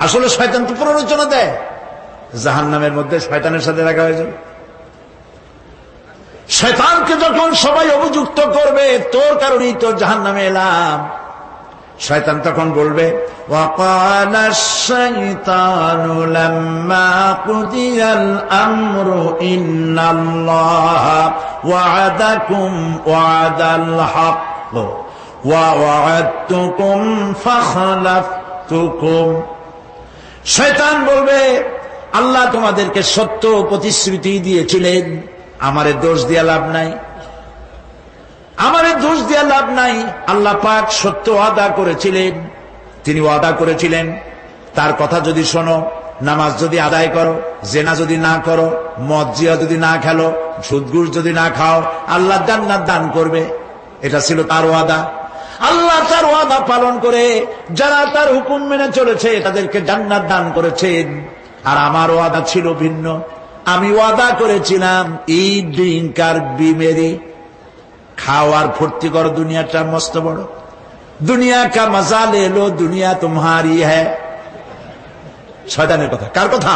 আসলে শয়তান তো প্ররোচনা দেয়। জাহান্নামের মধ্যে শয়তানের সাথে দেখা হয়ে যাবে। শয়তানকে যখন সবাই অভিযুক্ত করবে, তোর কারণেই তো জাহান্নামে এলাম, শয়তান তখন বলবে, وَقَالَ الشَّيْطَانُ لَمَّا قُضِيَ الْأَمْرُ إِنَّ اللَّهَ وَعَدَكُمْ وَعْدَ الْحَقِّ وَوَعَدتُّكُمْ فَخَلَفْتُكُمْ। শয়তান বলবে, আল্লাহ তোমাদেরকে সত্য প্রতিশ্রুতি দিয়েছিলেন, আমারে দোষ দিয়া লাভ নাই, আমারে দোষ দিয়া লাভ নাই। আল্লাহ পাক সত্য ওয়াদা করেছিলেন, তিনি ওয়াদা করেছিলেন তার কথা যদি শোনো, নামাজ যদি আদায় করো, জেনা যদি না করো, মদ জিয়া যদি না খেলো, সুদ ঘুষ যদি না খাও, আল্লাহ জান্নাত দান করবে। এটা ছিল তার ওয়াদা। আল্লাহ তার ওয়াদা পালন করে যারা তার হুকুম মেনে চলেছে তাদেরকে জান্নাত দান করেছেন। আর আমার ওয়াদা ছিল ভিন্ন। আমি ওয়াদা করেছিলাম, ঈদ ড্রিঙ্ক আর বিমেরি, খাওয়ার ফুর্তি কর, দুনিয়াটা মস্ত বড়, দুনিয়া কা মজা লে লো, দুনিয়া তোমারি হ্যায়। শয়তানের কথা। কার কথা?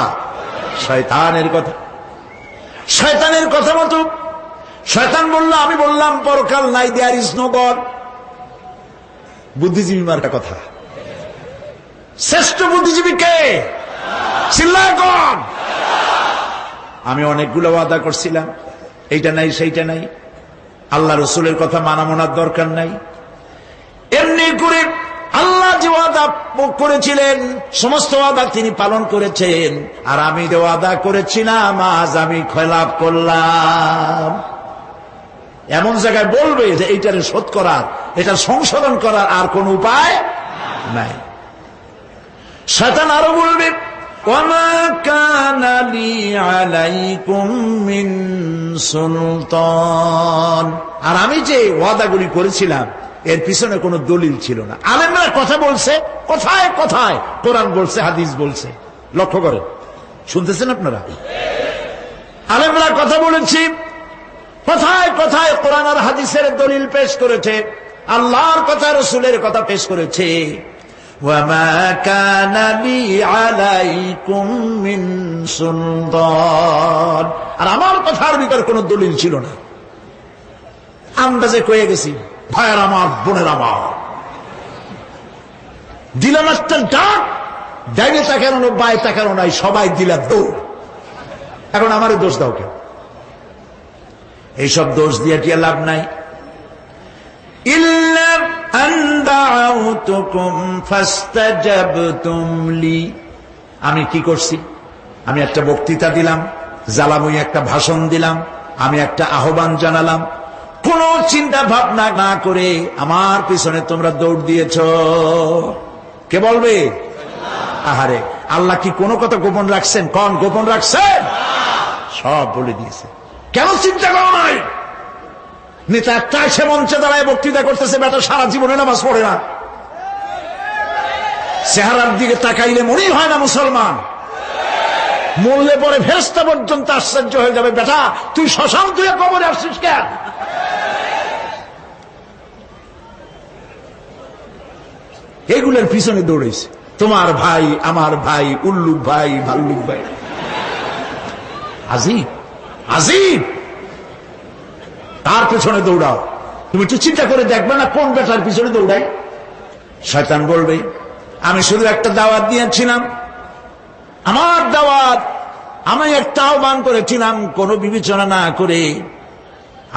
শয়তানের কথা। শয়তানের কথা মতো শয়তান বলল, আমি বললাম পরকাল নাই, দেয়ার ইজ নো গড। বুদ্ধিজীবী মার্কা কথা। শ্রেষ্ঠ বুদ্ধিজীবী কে? চিল্লায় কোন? আমি অনেকগুলো ওয়াদা করছিলাম, এইটা নাই সেইটা নাই, আল্লাহ রসুলের কথা মানা মনার দরকার নাই। এমনি করে আল্লাহ যে ওয়াদা করেছিলেন সমস্ত ওয়াদা তিনি পালন করেছেন, আর আমি যে ওয়াদা করেছিলাম আজ আমি খেলাফ করলাম। এমন জায়গায় বলবে যে এইটারে শোধ করার, এটা সংশোধন করার আর কোন উপায় নাই। শয়তান আরো বলবে, ওয়ামা কানা লি আলাইকুম মিন সুলতান, আর আমি যে ওয়াদাগুলি করেছিলাম এর পিছনে কোনো দলিল ছিল না। আলেমরা কথা বলছে, কথায় কথায় কোরআন বলছে, হাদিস বলছে। লক্ষ্য করে শুনতেছেন আপনারা? আলেমরা কথা বলেছি, কথায় কথায় কোরআন আর হাদিসের দলিল পেশ করেছে, আল্লাহর কথা রসুলের কথা পেশ করেছে। ওয়ামা কানা লি আলাইকুম মিন সুলতান, আর আমার কথার ভিতর কোনো দলিল ছিল না। আন্দাজে কয়ে গেছি, ভাইয়ের আমার, বোনের আমার, দিলাম একটা ডাক, ডাইনে তাকানো বাই তাকানো নাই, সবাই দিলাম দৌড়। এখন আমারও দোষ দাও কেউ? এইসব দোষ দিয়ে কি লাভ নাই। ইল্লা আন দাউতুকুম ফাস্তাজাবতুম লি, আমি কি করছি? আমি একটা বক্তৃতা দিলাম, জ্বালাময়ী একটা ভাষণ দিলাম, আমি একটা আহ্বান জানালাম, কোন চিন্তা ভাবনা না করে আমার পিছনে তোমরা দৌড় দিয়েছ। কে বলবে? আহারে, আল্লাহ কি কোনো কথা গোপন রাখছেন? কোন গোপন রাখছেন? সব বলে দিয়েছে। কেন চিন্তা করো নাই? নেতা একটা সে মঞ্চে দাঁড়ায় বক্তৃতা করতেছে, বেটা সারা জীবনে নামাজ পড়ে না, চেহারার দিকে তাকাইলে মনেই হয় না মুসলমান, মরলে পরে ফেরেশতা পর্যন্ত আশ্চর্য হয়ে যাবে, বেটা তুই শ্মশান তুই কবরে আসছিস কেন? এগুলোর পিছনে দৌড়েছে তোমার ভাই, আমার ভাই, উল্লুক ভাই, ভাল্লুক ভাই। আজিব আজিব, তার পেছনে দৌড়াও। তুমি একটু চিন্তা করে দেখবে না কোন বেটার পিছনে দৌড়াই? শয়তান বলবে আমি শুধু একটা দাওয়াত দিয়েছিলাম, আমার দাওয়াত আমি একটা আহ্বান করেছিলাম, কোনো বিবেচনা না করে,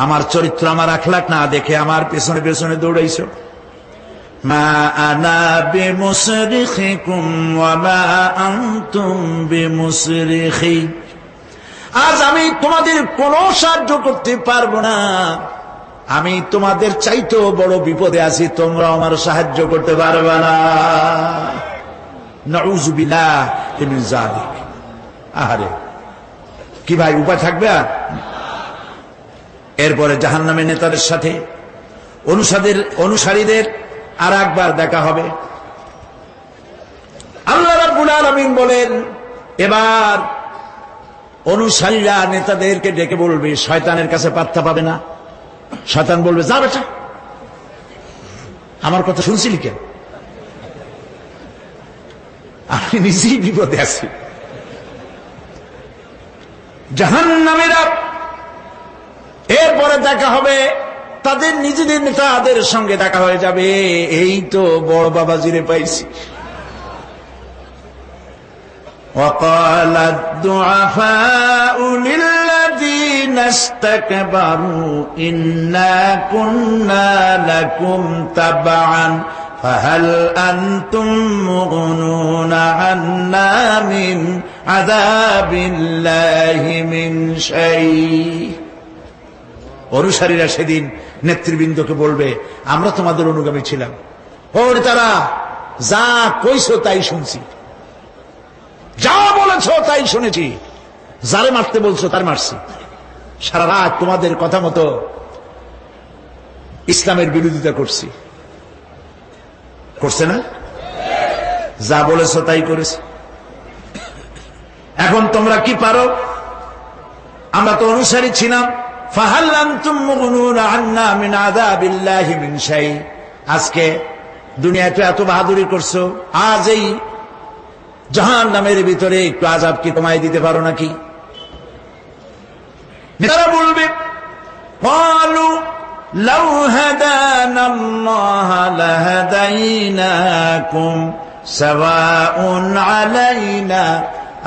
আমার চরিত্র আমার আখলাক না দেখে আমার পেছনে পেছনে দৌড়াইছো। মা আনা বিমুসরিখিকুম ওয়া মা আনতুম বিমুসরিখি, আজ আমি তোমাদের কোনো সাহায্য করতে পারবো না, আমি তোমাদের চাইতেও বড় বিপদে আছি, তোমরা আমার সাহায্য করতে পারবে না। নাউযু বিল্লাহি মিন যালিক। আহারে কি ভাই, উপায় থাকবে? আর এরপরে জাহান্নামের নেতাদের সাথে অনুসারীদের আর একবার দেখা হবে। আল্লাহ রাব্বুল আলামিন বলেন, এবার অনুসারীরা নেতাদেরকে ডেকে বলবে, শয়তানের কাছে পাত্তা পাবে না। শয়তান বলবে, যা বেটা, আমার কথা শুনছিলি কেন? আমি নিজেই বিপদে আছি। জাহান্নামীরা এরপরে দেখা হবে, তাদের নিজেদের নেতাদের সঙ্গে দেখা হয়ে যাবে, এই তো বড় বাবাজিরে পাইছি। وقال الضعفاء للذين استكبروا إنا كنا لكم تبعا فهل أنتم مغنون عنا من عذاب الله من شيء। অনুসারীরা সেদিন নেতৃবৃন্দকে বলবে, আমরা তোমাদের অনুগামী ছিলাম, ওর তারা যা কইছো তাই শুনছি, যা বলেছ তাই শুনেছি, যারে মারতে বলছো তার মারছি, সারা রাত তোমাদের কথা মতো ইসলামের বিরোধিতা করছি। করছে না? যা বলেছ তাই করেছে। এখন তোমরা কি পারো? আমরা তো অনুসারী ছিলাম। ফাহাল আনতুম মুগনুনা আন্না মিন আযাবিল্লাহি মিন শাই। আজকে দুনিয়াতে এত বাহাদুরি করছো, আজ এই জাহান্নামের ভিতরে একটু আযাব কি কমাই দিতে পারো নাকি? তারা বলবে, ক্বালু লাউ হাদানাল্লাহ লাহাদাইনাকুম সাওয়াউন আলাইনা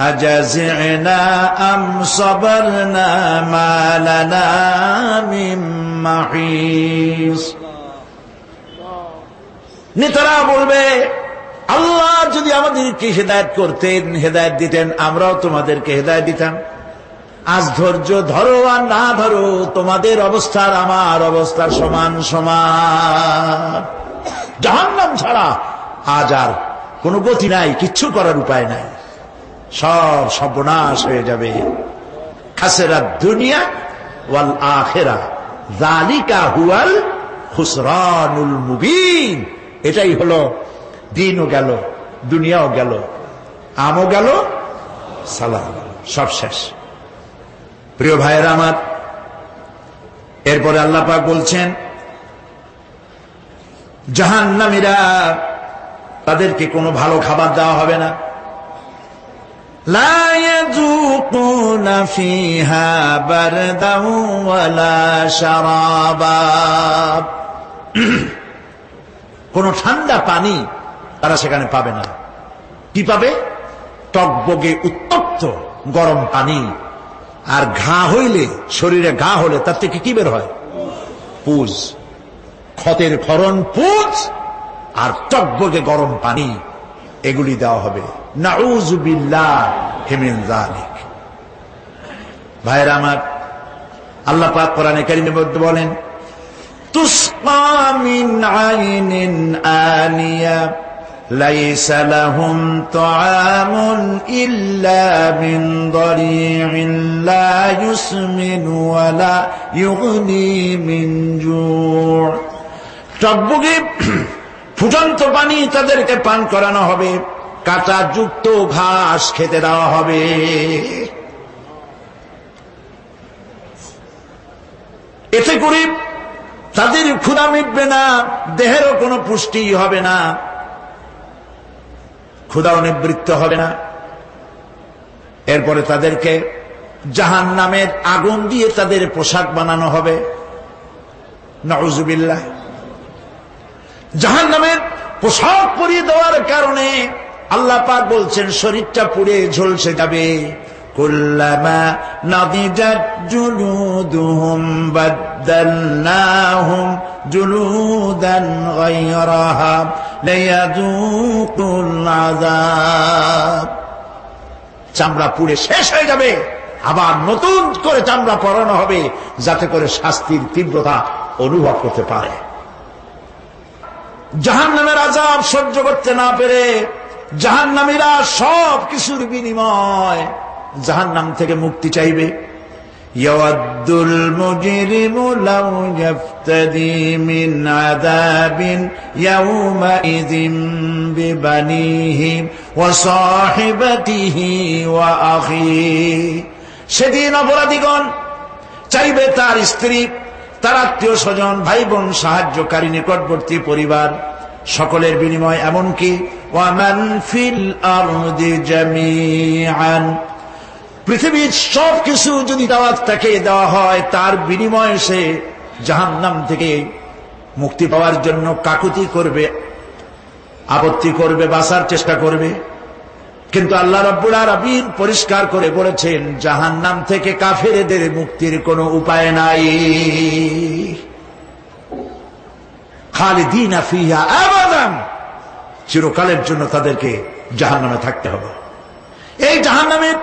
আজাযিনা আম সাবারনা মা লানা মিন মাহিস। নেতারা বলবে, আল্লাহ যদি আমাদেরকে হেদায়েত করতেন, হেদায়েত দিতেন, আমরাও তোমাদেরকে হেদায়েত দিতাম। আজ ধৈর্য ধরো আর না ধরো, তোমাদের অবস্থার আমার অবস্থার সমান সমান। জাহান্নাম ছাড়া আজ আর কোনো গতি নাই, কিচ্ছু করার উপায় নাই, সব সর্বনাশ হয়ে যাবে। খাসিরাত দুনিয়া ওয়াল আখিরা যালিকা হুয়াল খুসরানুল মুবিন। এটাই হলো, দিনও গেল, দুনিয়াও গেল, আমও গেল, সালাম গেল, সব শেষ। প্রিয় ভাইয়েরা আমার, এরপরে আল্লাহ পাক বলছেন, জাহান্নামীরা তাদেরকে কোনো ভালো খাবার দেওয়া হবে না। লা ইয়াযুকুনা ফিহা বারদান ওয়ালা শারাবা। কোন ঠান্ডা পানি তারা সেখানে পাবে না। কি পাবে? টকবগে উত্তপ্ত গরম পানি। আর ঘা হইলে, শরীরে ঘা হলে তার থেকে কি বের হয়? পুজ, ক্ষতের ক্ষরণ পুজ আর টকবগে গরম পানি, এগুলি দেওয়া হবে। নাউযু বিল্লাহি মিন যালিক। ভাইরা আমার, আল্লাহ পাক কোরআনে কারীমের মধ্যে বলেন, তুসকা মিন আইনিন আনিয়া লাইসা লাহুম তাআমুন ইল্লা মিন দারি'in লা ইউসমিনু ওয়া লা ইউগনি মিন জু'। টকবগে ফুটন্ত পানি তাদেরকে পান করানো হবে, কাঁটা যুক্ত ঘাস খেতে দেওয়া হবে। এতে করে তাদের ক্ষুধা মিটবে না, দেহেরও কোনো পুষ্টি হবে না, ক্ষুধাও নিবৃত্ত হবে না। এরপরে তাদেরকে জাহান্নামের আগুন দিয়ে তাদের পোশাক বানানো হবে। নাউযুবিল্লাহ। জাহান্নামের পোশাক পরিয়ে দেওয়ার কারণে আল্লাহ পাক বলছেন শরীরটা পুড়ে ঝলসে যাবে। কুল্লামা নাদিজাত জুলুদুহুম বাদদালনাহুম জুলুদান গায়রাহা লিয়াযুকুল আযাব। চামড়া পুড়ে শেষ হয়ে যাবে, আবার নতুন করে চামড়া পরানো হবে, যাতে করে শাস্তির তীব্রতা অনুভব করতে পারে। জাহান্নামের আযাব সহ্য করতে না পেরে জাহান্নামীরা সব কিছুর বিনিময় জাহান্নাম থেকে মুক্তি চাইবে। ইয়াওয়াদ্দুল মুজরিমু লাউ ইয়াফতাদি মিন আযাবিন ইয়াওমাইযিন বিবানিহি ওয়া সাহিবাতিহি ওয়া আখিহি। সেদিন অপরাধীগণ চাইবে তার স্ত্রী, তার আত্মীয় স্বজন, ভাই বোন, সাহায্যকারী, নিকটবর্তী পরিবার সকলের বিনিময়, এমনকি ওয়ামান ফিল আরদি জামিআন, পৃথিবীর সব কিছু যদি তাকে দেওয়া হয়, তার বিনিময়ে সে জাহান্নাম থেকে মুক্তি পাওয়ার জন্য কাকুতি করবে, আপত্তি করবে, বাঁচার চেষ্টা করবে। কিন্তু আল্লাহ রাব্বুল আলামিন পরিষ্কার করে বলেছেন জাহান্নাম থেকে কাফেরদের মুক্তির কোনো উপায় নাই। খালিদিনা ফিহা আবাদান, চিরকালের জন্য তাদেরকে জাহান্নামে থাকতে হবে। এই জাহান্নামের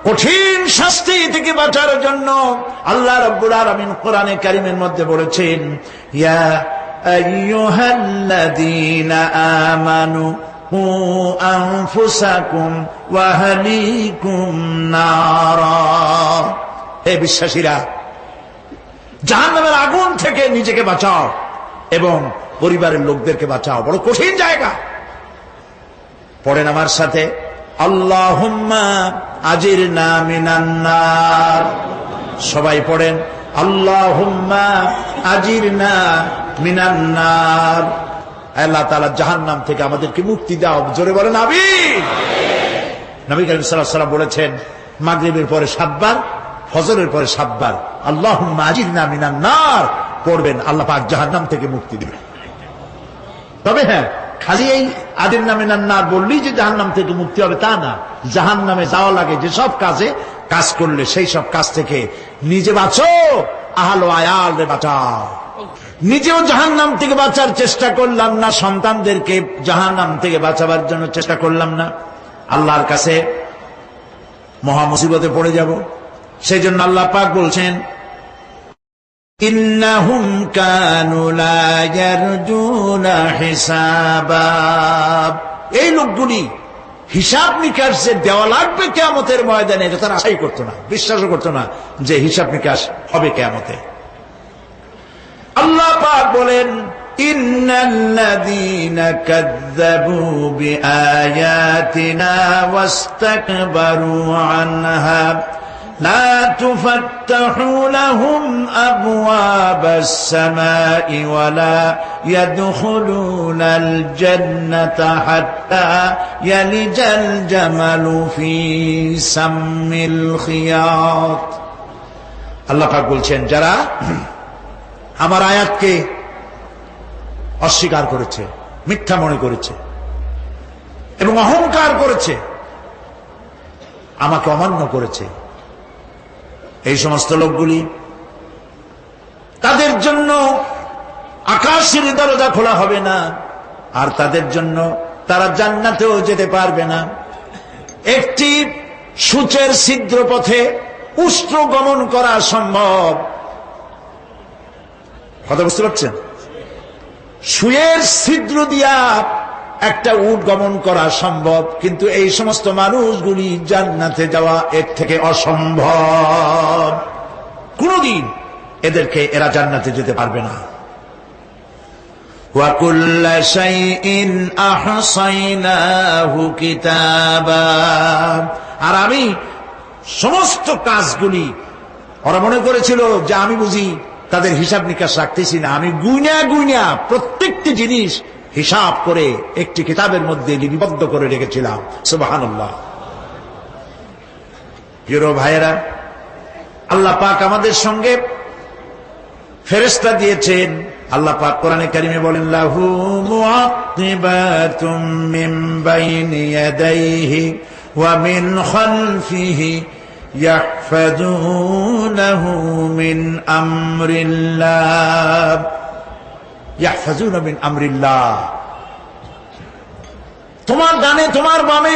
কঠিন শাস্তি থেকে বাঁচার জন্য আল্লাহ রাব্বুল আলামিন কোরআনে কারীমের মধ্যে বলেছেন ইয়া আইয়ুহাল্লাযীনা আমানু কু আনফুসাকুম ওয়া আহলিকুম নারা। হে বিশ্বাসীরা, জাহান্নামের আগুন থেকে নিজেকে বাঁচাও এবং পরিবারের লোকদেরকে বাঁচাও। বড় কঠিন জায়গা। পড়েন আমার সাথে, আল্লাহুম্মা আজিরনা মিনান নার। সবাই পড়েন, আল্লাহুম্মা আজিরনা মিনান নার। আল্লাহ তাআলা জাহান্নাম থেকে আমাদেরকে মুক্তি দাও। জোরে বলেন আমিন। নবী করিম সাল্লাল্লাহু আলাইহি ওয়াসাল্লাম বলেছেন মাগরিবের পরে 7 বার, ফজরের পরে 7 বার আল্লাহুম্মা আজিরনা মিনান নার পড়বেন, আল্লাহ পাক জাহান্নাম থেকে মুক্তি দিবেন। তবে হ্যাঁ, খালি এই আজিরনা মিনান নার বললেই যে জাহান্নাম থেকে মুক্তি হবে তা না। জাহান্নামে যাওয়া লাগে যেসব কাজ করলে সেই সব কাজ থেকে নিজে বাঁচো, আহল ও আয়ালরে বাঁচাও। নিজেও জাহান্নাম থেকে বাঁচার চেষ্টা করলাম না, সন্তানদেরকে জাহান্নাম থেকে বাঁচাবার জন্য চেষ্টা করলাম না, আল্লাহর কাছে মহা মুসিবতে পড়ে যাব। সেই জন্য আল্লাহ পাক বলছেন ইন্নাহুম কানু লা ইয়ারজুনা হিসাবা। এই লোকগুলি হিসাব নিকাশ যে দেওয়া লাগবে কিয়ামতের ময়দানে, এটা তারা আশাই করতো না, বিশ্বাসও করতো না যে হিসাব নিকাশ হবে কিয়ামতে। আল্লাহ পাক বলেন ইন্নাল্লাযীনা কাযযাবু বিআয়াতিনা ওয়াস্তাকবারু আনহা লা তুফাত্তাহু লাহুম আবওয়াবাস সামাই ওয়া লা ইয়াদখুলুনাল জান্নাতা হাত্তা ইয়ালিজাল জামালু ফি সাম্মিল খিয়াত। আল্লাহ পাক বলছেন যারা আমার আয়াতকে অস্বীকার করেছে, মিথ্যা মনে করেছে এবং অহংকার করেছে, আমাকে অমান্য করেছে, এই সমস্ত লোকগুলি, তাদের জন্য আকাশের দরজা খোলা হবে না, আর তাদের জন্য তারা জান্নাতেও যেতে পারবে না। একটি সূচের ছিদ্র পথে উষ্ট্র গমন করা সম্ভব। কথা বুঝতে পারছেন? সুয়ের ছিদ্র দিয়া একটা উট গমন করা সম্ভব, কিন্তু এই সমস্ত মানুষগুলি জান্নাতে যাওয়া এর থেকে অসম্ভব। কোনদিন এরা জান্নাতে যেতে পারবে না। ওয়া কুল্লা শাইইন আহসাইনাহু কিতাবা। আর আমি সমস্ত কাজগুলি, ওরা মনে করেছিল যে আমি বুঝি তাদের হিসাব নিকাশ রাখতেছি না, আমি গুইনা গুইনা প্রত্যেকটি জিনিস হিসাব করে একটি কিতাবের মধ্যে লিপিবদ্ধ করে রেখেছিলাম। সুবহানাল্লাহ। প্রিয় ভাইয়েরা, আল্লাহ পাক আমাদের সঙ্গে ফেরেশতা দিয়েছেন। আল্লাহ পাক কোরআনে কারিমে বলেন, লাহু মুআক্কিবাতুম মিন বাইনি ইয়াদাইহি ওয়া মিন খালফিহি ইয়াহফাযুনাহু মিন আমরিল্লাহ। ইয়াহফাযুনা মিন আমরিল্লাহ। তোমার ডানে, তোমার বামে,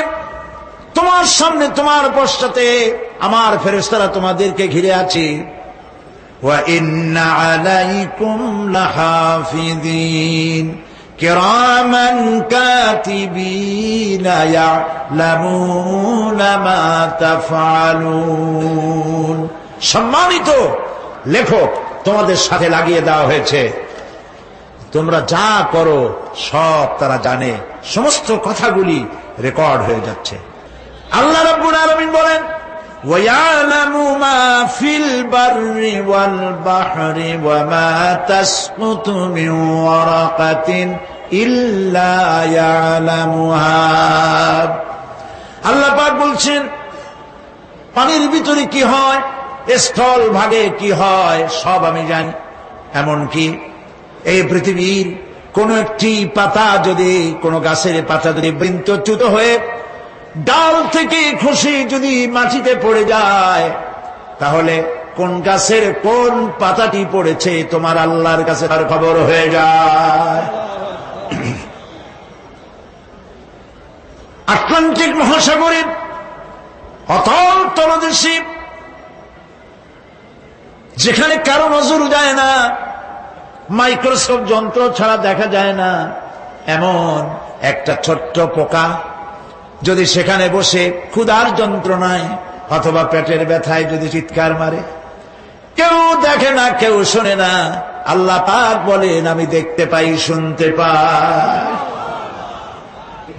তোমার সামনে, তোমার পশ্চাতে আমার ফেরেশতারা তোমাদেরকে ঘিরে আছে। ওয়া ইন্না আলাইকুম লাহাফিযিন কিরামান কাতিবিনা ইয়ালামুনা মা তাফআলুন। সম্মানিত লেখক তোমাদের সাথে লাগিয়ে দেওয়া হয়েছে, তোমরা যা করো সব তারা জানে, সমস্ত কথাগুলি রেকর্ড হয়ে যাচ্ছে। আল্লাহ রাব্বুল আলামিন বলেন, ওয়ায়ালামু মা ফিল বাররি ওয়াল বাহরি ওয়া মা তাসকুতু মিন ওয়ারাকাতিন ইল্লা ইয়ালামুহা। আল্লাহ পাক বলছেন, পানির ভিতরে কি হয়, স্থল ভাগে কি হয়, সব আমি জানি। এমনকি এই পৃথিবীর কোন একটি পাতা যদি, কোন গাছের পাতা যদি বৃন্তচ্যুত হয়ে ডাল থেকে খসে যদি মাটিতে পড়ে যায়, তাহলে কোন গাছের কোন পাতাটি পড়েছে তোমার আল্লাহর কাছে তার খবর হয়ে যায়। আটলান্টিক মহাসাগরের অতল তলদেশে, যেখানে কারো নজর যায় না, মাইক্রোস্কোপ যন্ত্র ছাড়া দেখা যায় না, এমন একটা ছোট্ট পোকা যদি সেখানে বসে ক্ষুধার যন্ত্রণায় অথবা পেটের ব্যথায় যদি চিৎকার মারে, কেউ দেখে না, কেউ শোনে না, আল্লাহ পাক বলেন আমি দেখতে পাই, শুনতে পাই।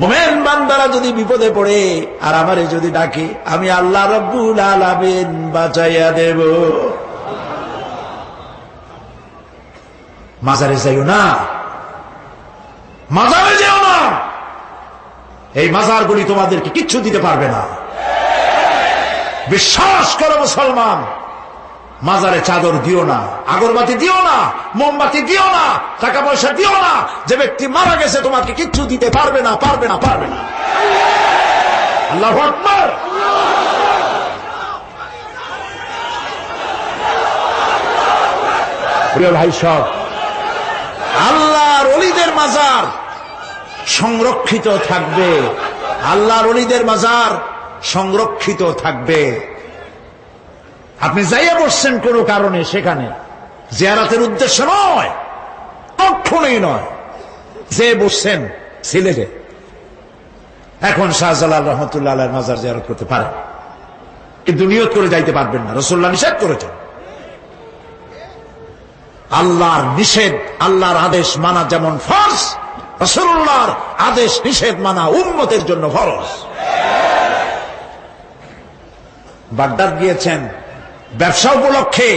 মুমিন বান্দারা যদি বিপদে পড়ে আর আমারে যদি ডাকে, আমি আল্লাহ রব্বুল আলামিন বাঁচাইয়া দেব। মাজারে যাইও না, মাজারে যেও না, এই মাজারগুলি তোমাদেরকে কিচ্ছু দিতে পারবে না। বিশ্বাস করো মুসলমান, মাজারে চাদর দিও না, আগরবাতি দিও না, মোমবাতি দিও না, টাকা পয়সা দিও না। যে ব্যক্তি মারা গেছে তোমাকে কিচ্ছু দিতে পারবে না, পারবে না, পারবে না। আল্লাহু আকবার। প্রিয় ভাই সব, আল্লাহর ওলিদের মাজার সংরক্ষিত থাকবে, আল্লাহর ওলিদের মাজার সংরক্ষিত থাকবে। আপনি যাইয়া বসছেন কোন কারণে, সেখানে জিয়ারতের উদ্দেশ্য নয়, কখনোই নয়। যে বসছেন সিলেটে, এখন শাহজালাল রহমতুল্লাহ আলাইহির মাজার জিয়ারত করতে পারেন, কিন্তু নিয়ত করে যাইতে পারবেন না, রাসূলুল্লাহ নিষেধ করেছেন। আল্লাহর নিষেধ, আল্লাহর আদেশ মানা যেমন ফরজ, রাসূলুল্লাহর আদেশ নিষেধ মানা উম্মতের জন্য ফরজ। বাগদাদ গিয়েছেন ব্যবসা উপলক্ষে,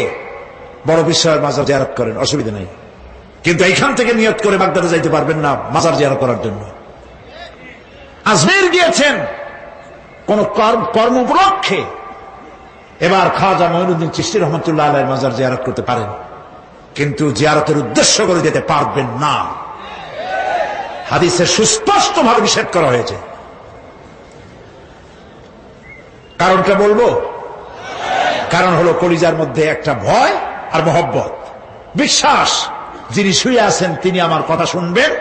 বড় বিশ্বের মাজার জিয়ারত করেন, অসুবিধা নেই, কিন্তু এইখান থেকে নিয়ত করে বাগদাদে যাইতে পারবেন না মাজার জিয়ারত করার জন্য। আজমির গিয়েছেন কোন কর্ম উপলক্ষে, এবার খাজা মঈনুদ্দিন চিশতি রহমতুল্লাহ আলাইহির মাজার জিয়ারত করতে পারেন, কিন্তু জিয়ারতের উদ্দেশ্য করে যেতে পারবেন না। হাদিসে সুস্পষ্ট ভাবে নিষেধ করা হয়েছে। কারণটা বলবো, কারণ হলো কলিজার মধ্যে একটা ভয় আর মহব্বত, বিশ্বাস, যিনি শুয়ে আছেন তিনি আমার কথা শুনবেন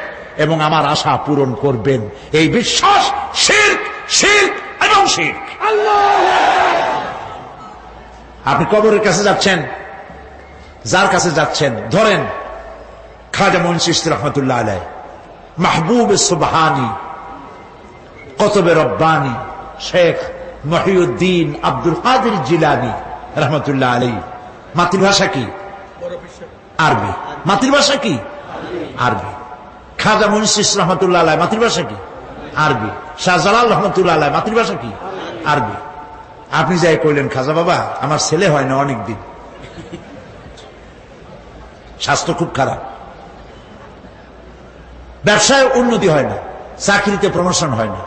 এবং আমার আশা পূরণ করবেন। এই বিশ্বাস শিরক, শিরক এবং শিরক। আপনি কবরের কাছে যাচ্ছেন, যার কাছে যাচ্ছেন, ধরেন খাজা মঈন চিশতি রহমতুল্লাহ আলাইহি, মাহবুব সুবহানি, কুতুবে রব্বানি, শেখ মহিউদ্দিন আব্দুল কাদের জিলানী রহমতুল্লাহ আলাইহি। মাতৃভাষা কি? আরবি। মাতৃভাষা কি? আরবি। খাজা মুন্সি রহমতুল্লাহ আলাইহি মাতৃভাষা কি? আরবি। শাহজালাল রহমতুল্লাহ আলাইহি মাতৃভাষা কি? আরবি। আপনি যাই কইলেন, খাজা বাবা আমার ছেলে হয় না অনেকদিন, স্বাস্থ্য খুব খারাপ, ব্যবসায় উন্নতি হয় না, চাকরিতে প্রমোশন হয় না,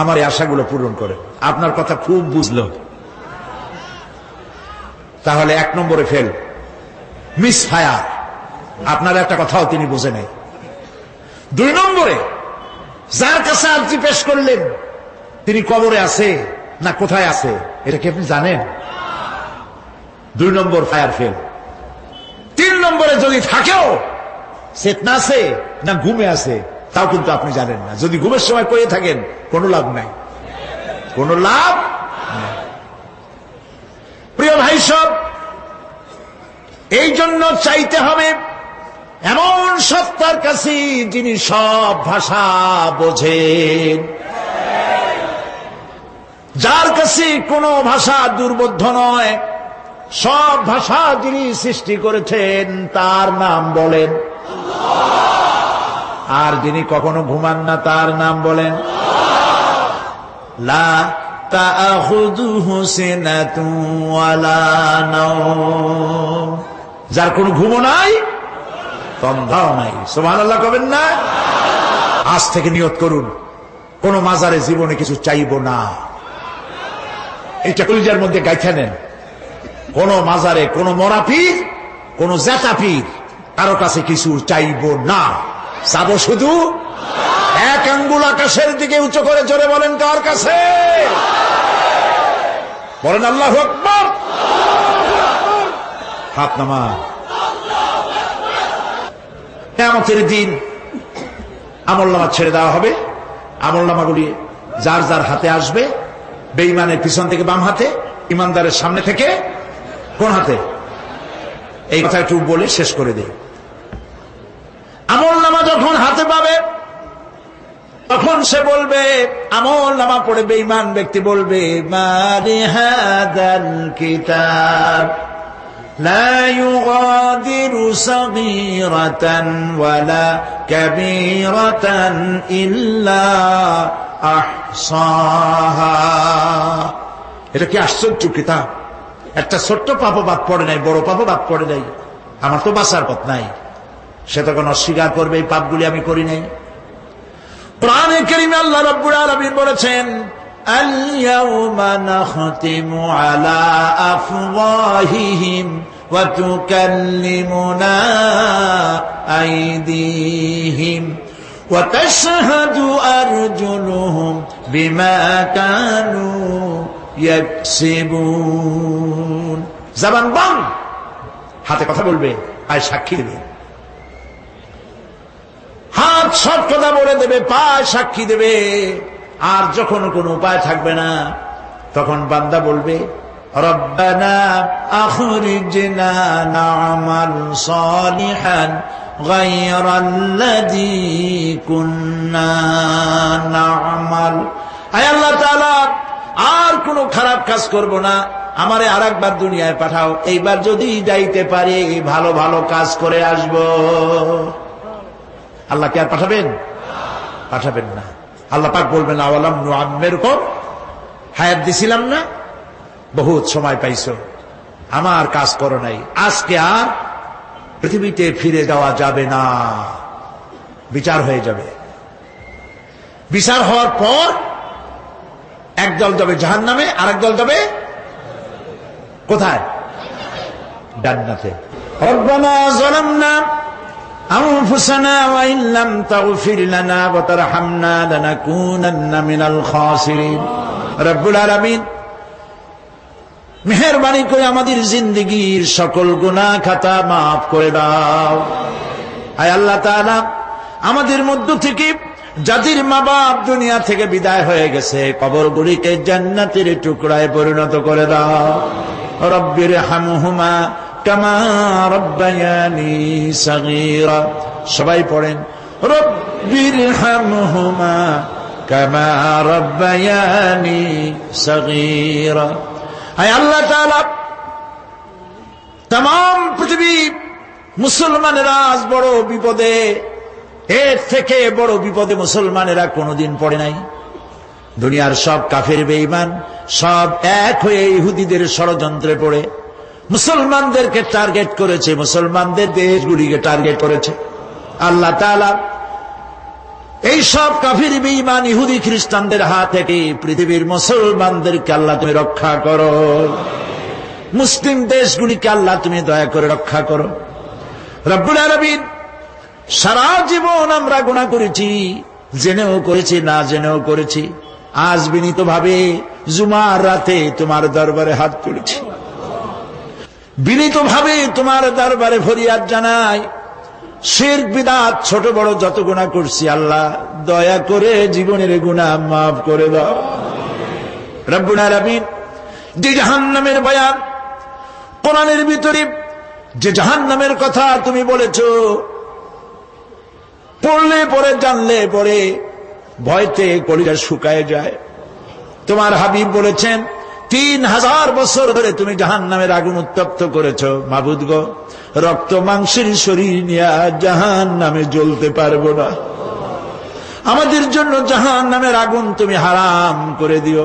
আমার এই আশাগুলো পূরণ করে। আপনার কথা খুব বুঝলো, তাহলে 1 নম্বরে ফেল, মিস ফায়ার। আপনার একটা কথাও তিনি বোঝে নাই। 2 নম্বরে, যার কাছে আর্জি পেশ করলেন তিনি কবরে আছে না কোথায় আছে এটা কি আপনি জানেন? 2 নম্বর ফায়ার ফেল। 3 নম্বরে, যদি থাকেও চেতনা আছে না ঘুমে আছে তাও কিন্তু আপনি জানেন না। যদি ঘুমের সময় কয়ে থাকেন কোনো লাভ নাই, কোনো লাভ নাই। প্রিয় ভাই সব, এই জন্য চাইতে হবে এমন সত্তার কাছে যিনি সব ভাষা বোঝেন, যার কাছে কোনো ভাষা দুর্বোধ্য নয়, সব ভাষা যিনি সৃষ্টি করেছেন তার নাম বলেন, আর যিনি কখনো ঘুমান না তার নাম বলেন লা তাখুযুহু সিনাতুন ওয়ালা নাওম, যার কোনো ঘুমও নাই তন্দ্রাও নাই। সুবহানাল্লাহ কবেন না? আজ থেকে নিয়ত করুন, কোন মাজারে জীবনে কিছু চাইব না, এটা কলিজার মধ্যে গাইথা নেন। কোন মাজারে, কোন মরা পীর, কোন জেতা পীর, কারো কাছে কিছু চাইব না, চাবো শুধু 1 আঙ্গুল আকাশের দিকে উঁচু করে জোরে বলেন, কার কাছে? বলেন আল্লাহু আকবার। হাত নামা। কিয়ামতের দিন আমলনামা ছেড়ে দেওয়া হবে, আমলনামাগুলি যার যার হাতে আসবে, বেঈমানের পিছন থেকে বাম হাতে, ইমানদারের সামনে থেকে কোন হাতে? এই কথা একটু বলে শেষ করে দেই। আমলনামা যখন হাতে পাবে তখন সে বলবে, আমলনামা পড়ে বেঈমান ব্যক্তি বলবে, মা লিহাযাল কিতাব লা ইউগাদিরু সাগীরাতান ওয়ালা কাবীরাতান ইল্লা আহসাহা। এটা কি আশ্চর্য কিতাব! একটা ছোট্ট পাপও বাদ পড়ে নাই, বড় পাপও বাদ পড়ে নাই। আমার তো বাঁচার পথ নাই। সে তখন অস্বীকার করবে, এই পাপগুলি আমি করি নাই। কোরআনে কারীমে আল্লাহ রাব্বুল আলামিন বলেছেন, আল ইয়াউমা নাখতিমু আলা আফওয়াহিহিম ওয়া তুকাল্লিমুনা আইদিহিম ওয়া তাশহাদু আরজুলুহুম বিমা কানু ইয়াকসিবুন। জবান বন্ধ, হাতে কথা বলবে, পায়ে সাক্ষী দেবে। হাত সব কথা বলে দেবে, পায়ে সাক্ষী দেবে। আর যখন কোনো উপায় থাকবে না তখন বান্দা বলবে, রব্বানা আখরিজনা না'মাল সালিহান গায়রাল্লাযী কুন্না না'মাল। আয় আল্লাহ তাআলা, আর কোনো খারাপ কাজ করব না, আমারে আরেকবার দুনিয়ায় পাঠাও। এইবার যদি যাইতে পারি ভালো ভালো কাজ করে আসব। আল্লাহ কি আর পাঠাবেন? পাঠাবেন না। আল্লাহ পাক বলবেন, আওয়ালাম নুআম্মিরকুম, হায়াত দিছিলাম না, বহুত সময় পাইছো, আমার কাজ করো নাই, আজকে আর পৃথিবীতে ফিরে যাওয়া যাবে না, বিচার হয়ে যাবে। বিচার হওয়ার পর একদল যাবে জাহান্নামে, আরেক দল যাবে কোথায়? জান্নাতে। রব্বানা যালামনা আনফুসানা ওয়া ইন লাম তাগফির লানা ওয়া তারহামনা লানাকুনান্না মিনাল খাসিরিন। রব্বুল আলামিন মেহেরবানি করে আমাদের জিন্দেগীর সকল গুনাহ খাতা মাফ করে দাও। আয় আল্লাহ তাআলা, আমাদের মধ্য থেকে যাদের মা বাপ দুনিয়া থেকে বিদায় হয়ে গেছে, কবরগুলিকে জান্নাতের টুকরায় পরিণত করে দাও। রব্বির হামহুমা কামা রব্বায়ানি সগীরা। সবাই পড়েন, রব্বির হামহুমা কামা রব্বায়ানি সগীরা। হায় আল্লাহ তাআলা, तमाम पृथ्वी मुसलमानेरा आज बड़ो विपदे এর থেকে বড় বিপদে মুসলমানেরা কোনোদিন পড়ে নাই। দুনিয়ার সব কাফের বেঈমান সব এক হয়ে ইহুদিদের ষড়যন্ত্রে পড়ে মুসলমানদেরকে টার্গেট করেছে, মুসলমানদের দেশগুলিকে টার্গেট করেছে। আল্লাহ তাআলা এই সব কাফির বেঈমান ইহুদি খ্রিস্টানদের হাত থেকে পৃথিবীর মুসলমানদেরকে আল্লাহ তুমি রক্ষা করো, মুসলিম দেশগুলিকে আল্লাহ তুমি দয়া করে রক্ষা করো। রব্বুল আলামিন, সারা জীবন আমরা গুনাহ করেছি, জেনেও করেছি না জেনেও করেছি। আজ বিনীতভাবে জুমার রাতে তোমার দরবারে হাত তুলেছি, বিনীতভাবে তোমার দরবারে ফরিয়াদ জানাই, শিরক বিদআত ছোট বড় যত গুনাহ করছি আল্লাহ দয়া করে জীবনের গুনাহ মাফ করে দাও। রব্বুল আলামিন, যে জাহান্নামের বয়ান কোরআনের ভিতরে, যে জাহান্নামের কথা তুমি বলেছো, পড়লে পরে জানলে পরে ভয়তে কলিজা শুকায় যায়। তোমার হাবিব বলেছেন 3000 বছর ধরে তুমি জাহান্নামের আগুন উত্তপ্ত করেছো। মাবুদ গো, রক্ত মাংসের শরীর নিয়ে জাহান্নামে জ্বলতে পারবো না, আমাদের জন্য জাহান্নামের আগুন তুমি হারাম করে দিও।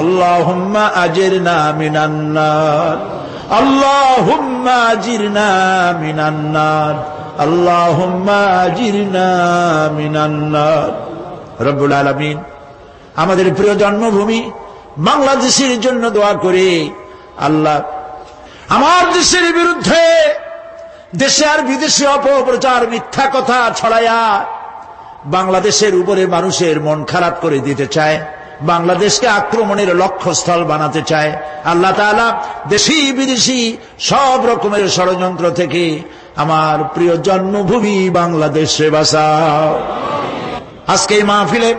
আল্লাহুম্মা আজিরনা মিনান নার, আল্লাহুম্মা আজিরনা মিনান নার, আল্লাহুম্মা আজিরনা মিনান নার। রব্বুল আলামিন, আমাদের প্রিয় জন্মভূমি বাংলাদেশের জন্য দোয়া করে আল্লাহ আমার দেশের বিরুদ্ধে দেশে আর বিদেশে অপপ্রচার মিথ্যা কথা ছড়ায়া বাংলাদেশের উপরে মানুষের মন খারাপ করে দিতে চায়, বাংলাদেশকে আক্রমণের লক্ষ্যস্থল বানাতে চায়। আল্লাহ তাআলা দেশি বিদেশি সব রকমের ষড়যন্ত্র থেকে আমার প্রিয় জন্মভূমি বাংলাদেশে বাঁচাও। আজকে এই মাহফিলে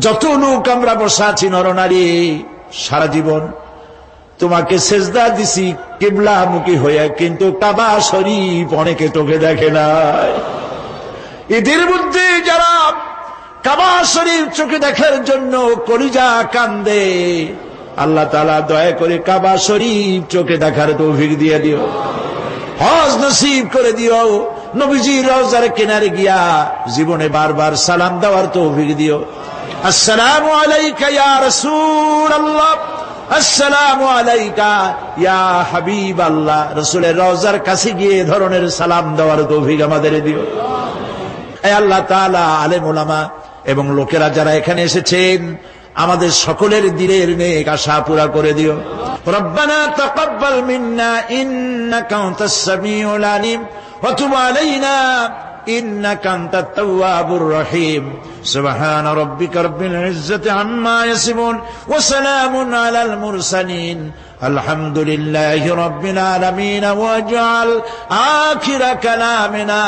যত লোক আমরা বসে আছি নরনারী, সারা জীবন তোমাকে সেজদা দিছি কিবলামুখী হয়ে, কিন্তু কাবা শরীফ অনেকে চোখে দেখে নাই। এদের মধ্যে যারা কাবা শরীফ চোখে দেখার জন্য কলিজা কান্দে, আল্লাহ তাআলা দয়া করে কাবা শরীফ চোখে দেখার তৌফিক দিয়ে দিও, হজ নসিব করে দিও, নবীজির রওজার কিনারে গিয়া জীবনে বারবার সালাম দেওয়ার তৌফিক দিও। আসসালামু আলাইকা ইয়া রাসূলুল্লাহ, আসসালামু আলাইকা ইয়া হাবিবাল্লাহ। রাসূলের রওজার কাছে গিয়ে এ ধরনের সালাম দেওয়ার তৌফিক আমাদের দিও। হে আল্লাহ তাআলা, আলেম ওলামা এবং লোকেরা যারা এখানে এসেছেন আমাদের সকলের দিলের নেক আশা পুরা করে দিও। রব্বানা তাকাব্বাল মিন্না ইন্নাকা আনতাস সামিউল আলিম ওয়া তুব আলাইনা ইন্নাকা আনতাত তাওয়াবুর রহিম। সুবহানা রাব্বিকা রাব্বিল ইজ্জাতি আম্মা ইয়াসিফুন ওয়া সালামুন আলাল মুরসালিন আলহামদুলিল্লাহি রাব্বিল আলামিন। ওয়াজআল আখিরা কালামিনা